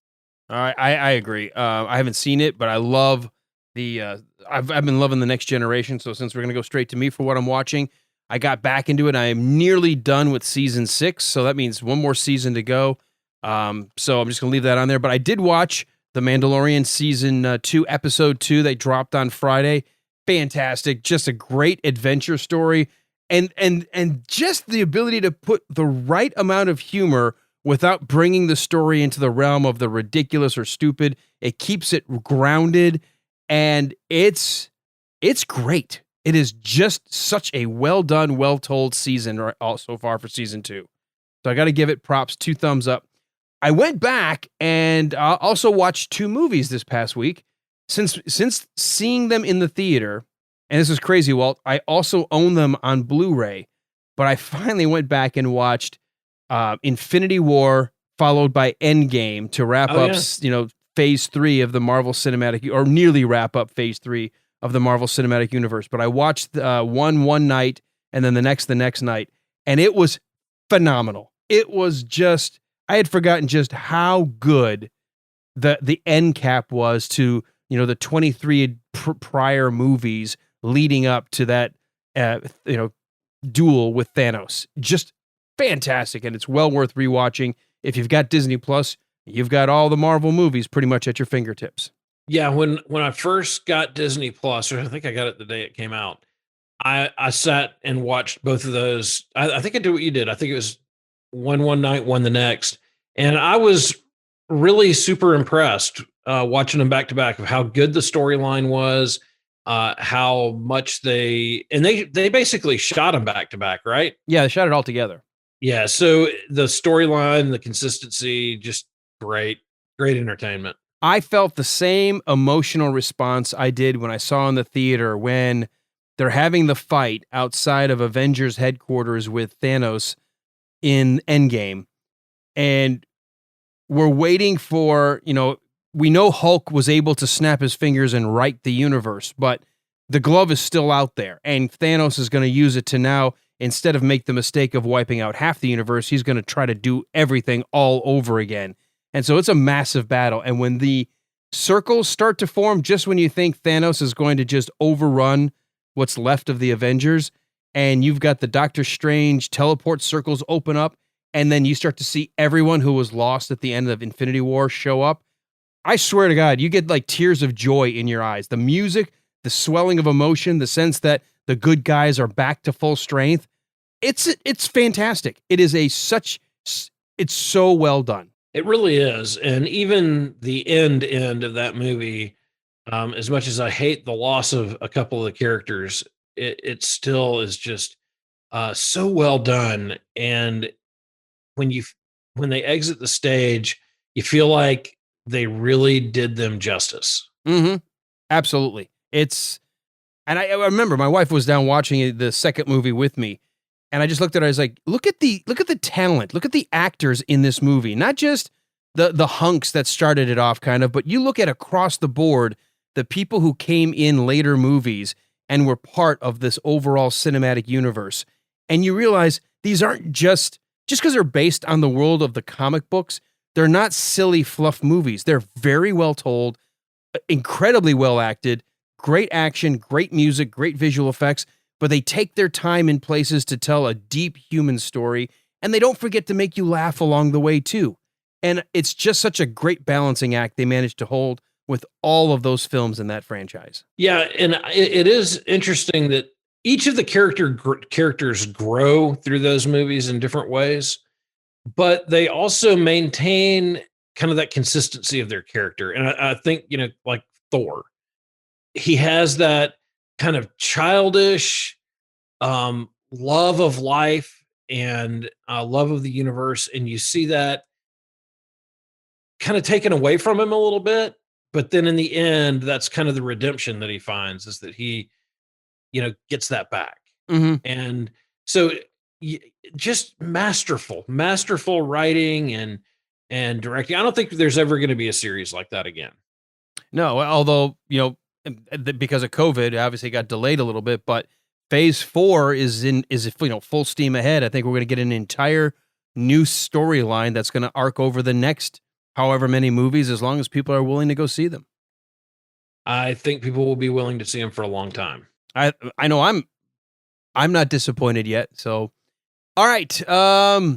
All right, I agree. I haven't seen it, but I love the. I've been loving the Next Generation. So since we're gonna go straight to me for what I'm watching, I got back into it. I am nearly done with season 6, so that means one more season to go. So I'm just gonna leave that on there. But I did watch The Mandalorian season 2, episode 2. They dropped on Friday. Fantastic, just a great adventure story. And just the ability to put the right amount of humor without bringing the story into the realm of the ridiculous or stupid. It keeps it grounded, and it's great. It is just such a well done, well told season so far for season 2. So I got to give it props, 2 thumbs up. I went back and also watched 2 movies this past week. Since seeing them in the theater, and this is crazy, Walt, I also own them on Blu-ray, but I finally went back and watched Infinity War followed by Endgame to wrap up, you know, phase 3 of the Marvel Cinematic, or nearly wrap up phase 3 of the Marvel Cinematic Universe. But I watched one night and then the next night, and it was phenomenal. It was just, I had forgotten just how good the end cap was to, you know, the 23 prior movies leading up to that, you know, duel with Thanos. Just fantastic, and it's well worth rewatching. If you've got Disney Plus, you've got all the Marvel movies pretty much at your fingertips. Yeah, when I first got Disney Plus, or I think I got it the day it came out, I sat and watched both of those. I think I did what you did. I think it was one night, one the next, and I was really super impressed watching them back to back of how good the storyline was, how much they basically shot them back to back, right? Yeah, they shot it all together. Yeah, so the storyline, the consistency, just great entertainment. I felt the same emotional response I did when I saw in the theater when they're having the fight outside of Avengers headquarters with Thanos in Endgame. And we're waiting for, we know Hulk was able to snap his fingers and right the universe, but the glove is still out there, and Thanos is going to use it to now, instead of make the mistake of wiping out half the universe, he's going to try to do everything all over again. And so it's a massive battle. And when the circles start to form, just when you think Thanos is going to just overrun what's left of the Avengers, and you've got the Doctor Strange teleport circles open up, and then you start to see everyone who was lost at the end of Infinity War show up, I swear to God, you get like tears of joy in your eyes. The music, the swelling of emotion, the sense that the good guys are back to full strength. It's fantastic. It's so well done. It really is. And even the end of that movie, as much as I hate the loss of a couple of the characters, it still is just so well done. And when they exit the stage, you feel like they really did them justice. Mm-hmm. Absolutely. And I remember my wife was down watching the second movie with me, and I just looked at her. I was like, look at the talent, look at the actors in this movie, not just the hunks that started it off kind of, but you look at across the board, the people who came in later movies and were part of this overall cinematic universe. And you realize these aren't just because they're based on the world of the comic books. They're not silly fluff movies. They're very well told, incredibly well acted, great action, great music, great visual effects, but they take their time in places to tell a deep human story, and they don't forget to make you laugh along the way too. And it's just such a great balancing act they managed to hold with all of those films in that franchise. Yeah, and it is interesting that each of the characters grow through those movies in different ways, but they also maintain kind of that consistency of their character. And I think, like Thor, he has that kind of childish love of life and love of the universe. And you see that kind of taken away from him a little bit. But then in the end, that's kind of the redemption that he finds, is that he, gets that back. Mm-hmm. And so just masterful writing and directing. I don't think there's ever going to be a series like that again. No, although, because of COVID, obviously it got delayed a little bit, but phase 4 is full steam ahead. I think we're going to get an entire new storyline that's going to arc over the next however many movies, as long as people are willing to go see them. I think people will be willing to see them for a long time. I know I'm not disappointed yet. So, all right.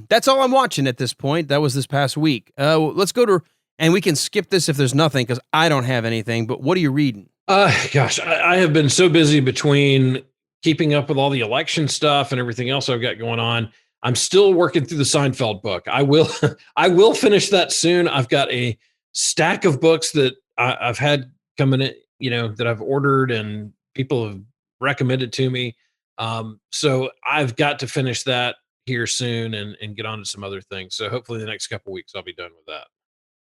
That's all I'm watching at this point. That was this past week. Let's go to, and we can skip this if there's nothing, because I don't have anything, but what are you reading? Gosh, I have been so busy between keeping up with all the election stuff and everything else I've got going on. I'm still working through the Seinfeld book. I will finish that soon. I've got a stack of books that I've had coming in, that I've ordered and people have recommended to me. So I've got to finish that here soon and get on to some other things. So hopefully the next couple of weeks I'll be done with that.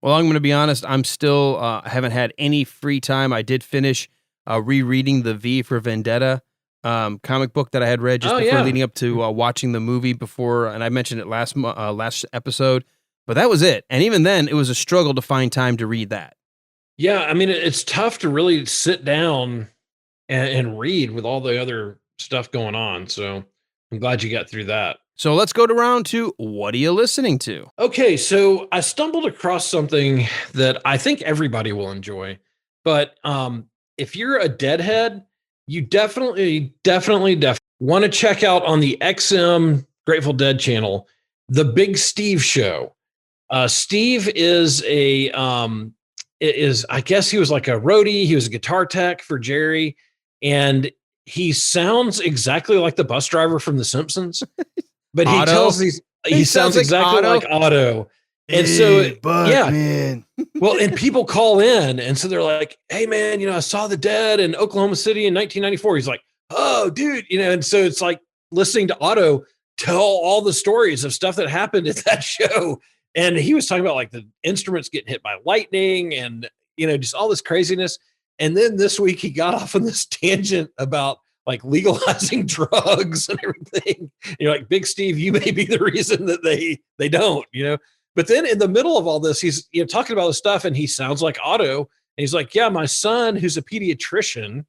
Well, I'm going to be honest. I'm still haven't had any free time. I did finish rereading the V for Vendetta comic book that I had read just before leading up to watching the movie before, and I mentioned it last episode, but that was it. And even then, it was a struggle to find time to read that. Yeah, I mean, it's tough to really sit down and read with all the other stuff going on. So I'm glad you got through that. So let's go to round 2. What are you listening to? Okay, so I stumbled across something that I think everybody will enjoy, but if you're a Deadhead, you definitely want to check out on the XM Grateful Dead channel, The Big Steve Show. Steve is I guess he was like a roadie. He was a guitar tech for Jerry, and he sounds exactly like the bus driver from The Simpsons. But he sounds exactly like Otto. And so, man. Well, and people call in, and so they're like, "Hey, man, I saw the Dead in Oklahoma City in 1994." He's like, "Oh, dude," and so it's like listening to Otto tell all the stories of stuff that happened at that show. And he was talking about like the instruments getting hit by lightning and, just all this craziness. And then this week he got off on this tangent about like legalizing drugs and everything. And you're like, Big Steve, you may be the reason that they don't, But then in the middle of all this, he's talking about the stuff, and he sounds like Otto. And he's like, yeah, my son, who's a pediatrician.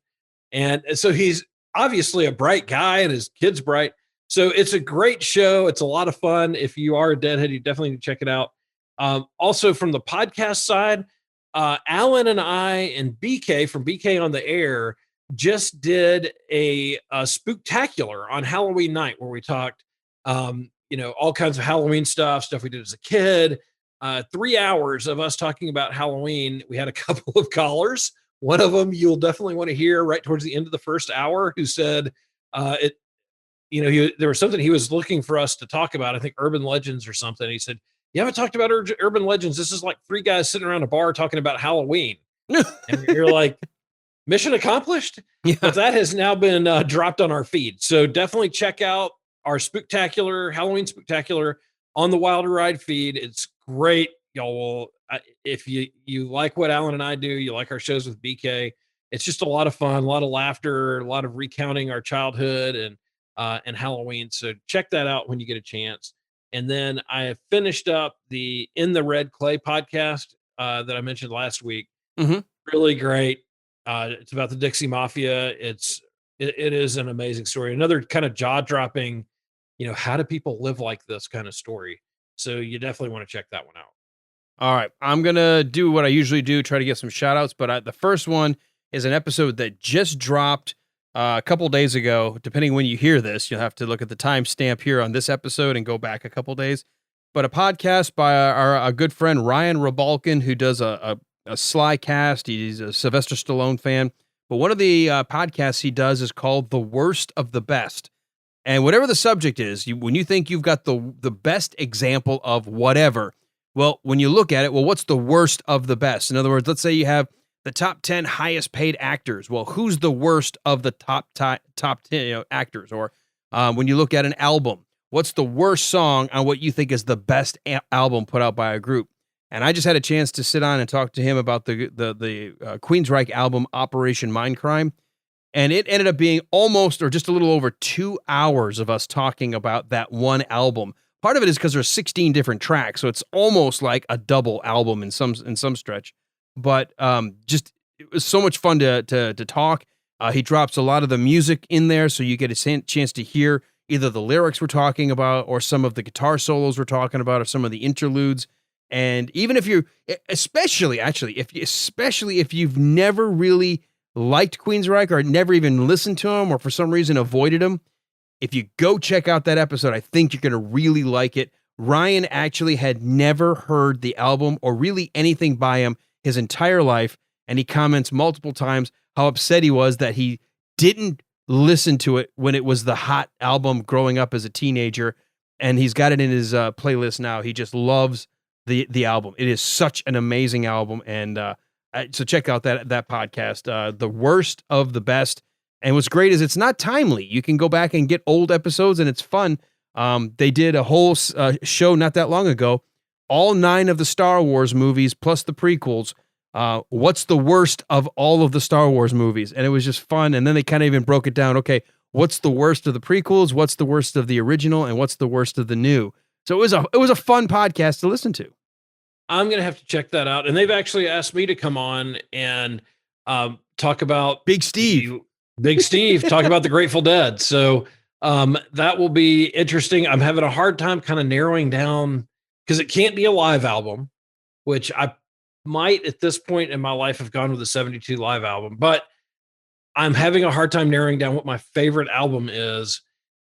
And so he's obviously a bright guy, and his kid's bright. So it's a great show. It's a lot of fun. If you are a deadhead, you definitely need to check it out. Also from the podcast side, Alan and I and BK from BK on the Air just did a spooktacular on Halloween night where we talked, all kinds of Halloween stuff we did as a kid. 3 hours of us talking about Halloween. We had a couple of callers. One of them you'll definitely want to hear right towards the end of the first hour, who said there was something he was looking for us to talk about. I think urban legends or something. He said, you haven't talked about urban legends. This is like three guys sitting around a bar talking about Halloween. And you're like, mission accomplished. Yeah. But that has now been dropped on our feed. So definitely check out our Spooktacular, Halloween Spooktacular on the Wilder Ride feed. It's great. Y'all will, if you like what Alan and I do, you like our shows with BK, it's just a lot of fun, a lot of laughter, a lot of recounting our childhood and Halloween. So check that out when you get a chance. And then I have finished up the In the Red Clay podcast that I mentioned last week. Mm-hmm. Really great. It's about the Dixie Mafia. It is an amazing story. Another kind of jaw-dropping, how do people live like this kind of story. So you definitely want to check that one out. All right. I'm going to do what I usually do, try to get some shout-outs. But the first one is an episode that just dropped a couple days ago. Depending when you hear this, you'll have to look at the timestamp here on this episode and go back a couple days. But a podcast by our good friend Ryan Rebalkin, who does a Sly cast. He's a Sylvester Stallone fan. But one of the podcasts he does is called The Worst of the Best. And whatever the subject is, when you think you've got the best example of whatever, well, when you look at it, well, what's the worst of the best? In other words, let's say you have the top 10 highest paid actors. Well, who's the worst of the top 10 actors? Or when you look at an album, what's the worst song on what you think is the best album put out by a group? And I just had a chance to sit on and talk to him about the Queensryche album Operation Mindcrime. And it ended up being almost or just a little over 2 hours of us talking about that one album. Part of it is because there's 16 different tracks, so it's almost like a double album in some stretch. But just it was so much fun to talk. He drops a lot of the music in there, so you get a chance to hear either the lyrics we're talking about, or some of the guitar solos we're talking about, or some of the interludes. And even if you're, especially if you've never really liked Queensryche or never even listened to him, or for some reason avoided him, if you go check out that episode, I think you're going to really like it. Ryan actually had never heard the album or really anything by him his entire life, and he comments multiple times how upset he was that he didn't listen to it when it was the hot album growing up as a teenager, and he's got it in his playlist now. He just loves the album. It is such an amazing album, and so check out that podcast, The Worst of the Best. And what's great is it's not timely. You can go back and get old episodes, and it's fun. They did a whole show not that long ago, all 9 of the Star Wars movies plus the prequels. What's the worst of all of the Star Wars movies? And it was just fun. And then they kind of even broke it down. Okay, what's the worst of the prequels? What's the worst of the original? And what's the worst of the new? So it was a fun podcast to listen to. I'm going to have to check that out. And they've actually asked me to come on and talk about Big Steve, talk about the Grateful Dead. So that will be interesting. I'm having a hard time kind of narrowing down, because it can't be a live album, which I might at this point in my life have gone with a 72 live album, but I'm having a hard time narrowing down what my favorite album is.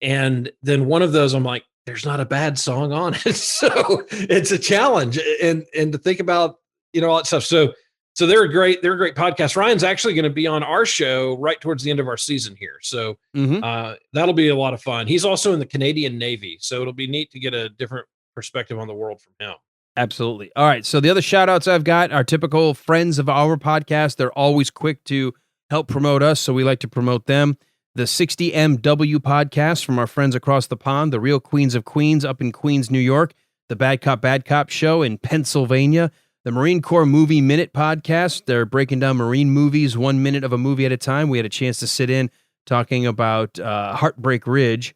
And then one of those, I'm like, there's not a bad song on it. So it's a challenge, and to think about, all that stuff. So they're a great podcast. Ryan's actually going to be on our show right towards the end of our season here. So that'll be a lot of fun. He's also in the Canadian Navy, so it'll be neat to get a different perspective on the world from him. Absolutely. All right. So the other shout outs I've got are typical friends of our podcast. They're always quick to help promote us, so we like to promote them. The 60MW podcast from our friends across the pond, the Real Queens of Queens up in Queens, New York, the Bad Cop show in Pennsylvania, the Marine Corps Movie Minute podcast. They're breaking down Marine movies 1 minute of a movie at a time. We had a chance to sit in talking about Heartbreak Ridge.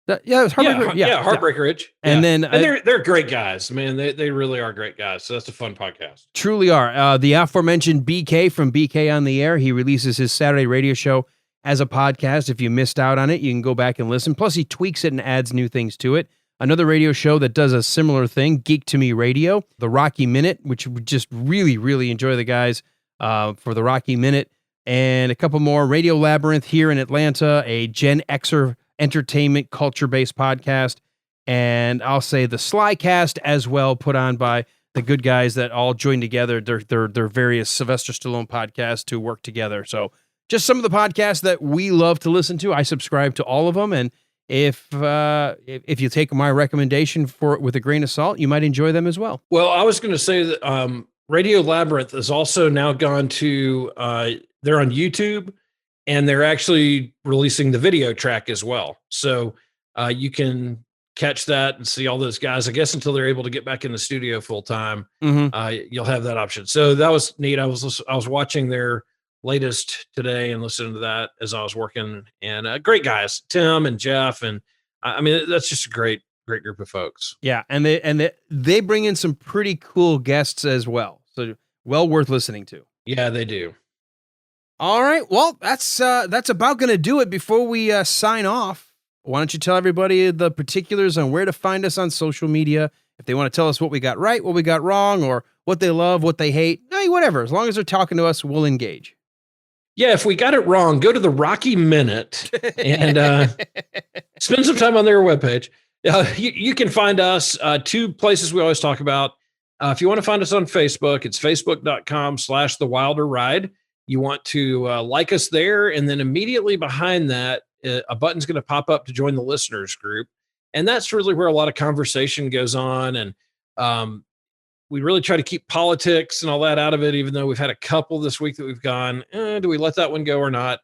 Yeah, it was Heartbreaker. Heartbreaker Ridge. And Yeah. then and they're great guys, man. They really are great guys. So that's a fun podcast. Truly are. The aforementioned BK from BK on the Air, he releases his Saturday radio show as a podcast. If you missed out on it, you can go back and listen. Plus, he tweaks it and adds new things to it. Another radio show that does a similar thing, Geek to Me Radio, the Rocky Minute, which we just really, really enjoy the guys for the Rocky Minute. And a couple more, Radio Labyrinth here in Atlanta, a Gen Xer entertainment culture-based podcast. And I'll say the Slycast as well, put on by the good guys that all join together, their various Sylvester Stallone podcasts to work together. So just some of the podcasts that we love to listen to. I subscribe to all of them. And if you take my recommendation for it with a grain of salt, you might enjoy them as well. Well, I was going to say that Radio Labyrinth has also now gone to, they're on YouTube, and they're actually releasing the video track as well. So you can catch that and see all those guys, I guess, until they're able to get back in the studio full time. You'll have that option. So that was neat. I was watching their latest today and listening to that as I was working, and great guys, Tim and Jeff. And I mean, that's just a great group of folks. Yeah. And they bring in some pretty cool guests as well. So well worth listening to. Yeah, they do. All right. Well, that's about going to do it. Before we sign off, why don't you tell everybody the particulars on where to find us on social media? If they want to tell us what we got right, what we got wrong, or what they love, what they hate, whatever. As long as they're talking to us, we'll engage. Yeah, if we got it wrong, go to the Rocky Minute and spend some time on their webpage. You can find us two places we always talk about. If you want to find us on Facebook, it's facebook.com/The Wilder Ride. You want to like us there, and then immediately behind that, a button's going to pop up to join the listeners group. And that's really where a lot of conversation goes on. And we really try to keep politics and all that out of it, even though we've had a couple this week that we've gone, do we let that one go or not?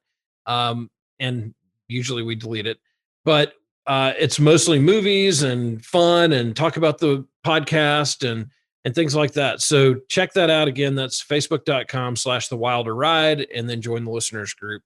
And usually we delete it. But it's mostly movies and fun and talk about the podcast and things like that. So check that out. Again, that's facebook.com/The Wilder Ride, and then join the listeners group.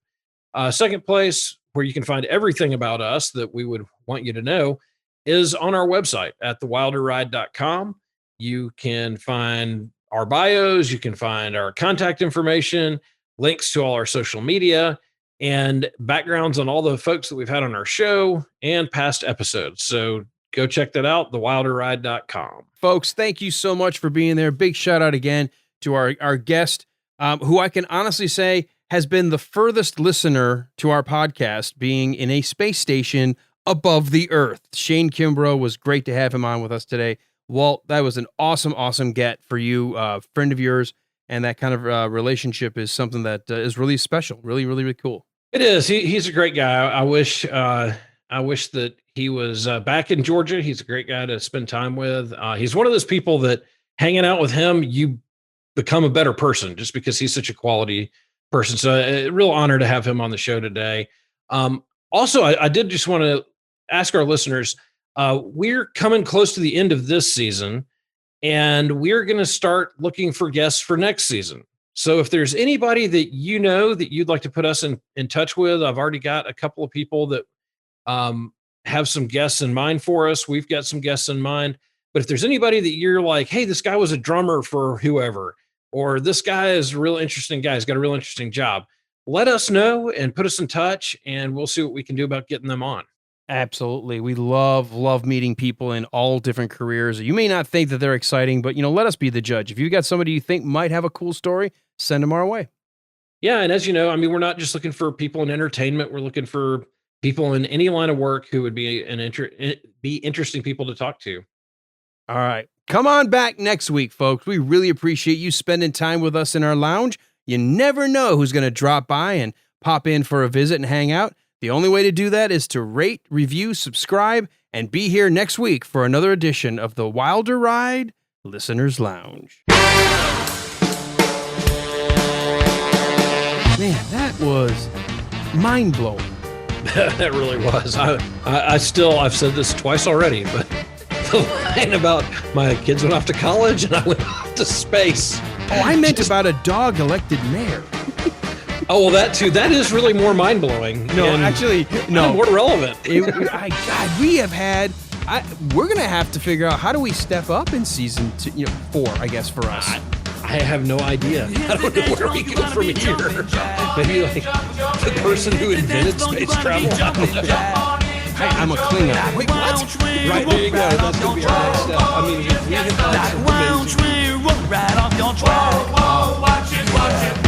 Second place where you can find everything about us that we would want you to know is on our website at thewilderride.com. You can find our bios, you can find our contact information, links to all our social media, and backgrounds on all the folks that we've had on our show and past episodes. So go check that out, thewilderride.com. Folks, thank you so much for being there. Big shout out again to our guest, who I can honestly say has been the furthest listener to our podcast, being in a space station above the Earth. Shane Kimbrough, was great to have him on with us today. Walt, that was an awesome get for you, friend of yours, and that kind of relationship is something that is really special, really cool. It is. He's a great guy. I wish that he was back in Georgia. He's a great guy to spend time with. He's one of those people that hanging out with him, you become a better person just because he's such a quality person. So a real honor to have him on the show today. Also, I did just want to ask our listeners, we're coming close to the end of this season, and we're going to start looking for guests for next season. So if there's anybody that you know that you'd like to put us in touch with, I've already got a couple of people that have some guests in mind for us. We've got some guests in mind. But if there's anybody that you're like, hey, this guy was a drummer for whoever, or this guy is a real interesting guy, he's got a real interesting job, let us know and put us in touch, and we'll see what we can do about getting them on. Absolutely. We love meeting people in all different careers. You may not think that they're exciting, but let us be the judge. If you got somebody you think might have a cool story, send them our way. Yeah. And as you know, I mean, we're not just looking for people in entertainment. We're looking for people in any line of work who would be interesting people to talk to. All right. Come on back next week, folks. We really appreciate you spending time with us in our lounge. You never know who's going to drop by and pop in for a visit and hang out. The only way to do that is to rate, review, subscribe, and be here next week for another edition of the Wilder Ride Listeners Lounge. Man, that was mind-blowing. That really was. I've said this twice already, but the line about my kids went off to college and I went off to space. Oh, I meant about a dog elected mayor. Oh, well, that too. That is really more mind blowing. No, actually, no. More relevant. God, we have had. We're gonna have to figure out how do we step up in season 4, I guess, for us. I have no idea. I don't know where we go from here. Maybe like the person who invented space travel. I'm a Klingon. Wait, what? Right, there you go. That's gonna be our next step. I mean, we have had some amazing. Right off your track. Whoa, watch it.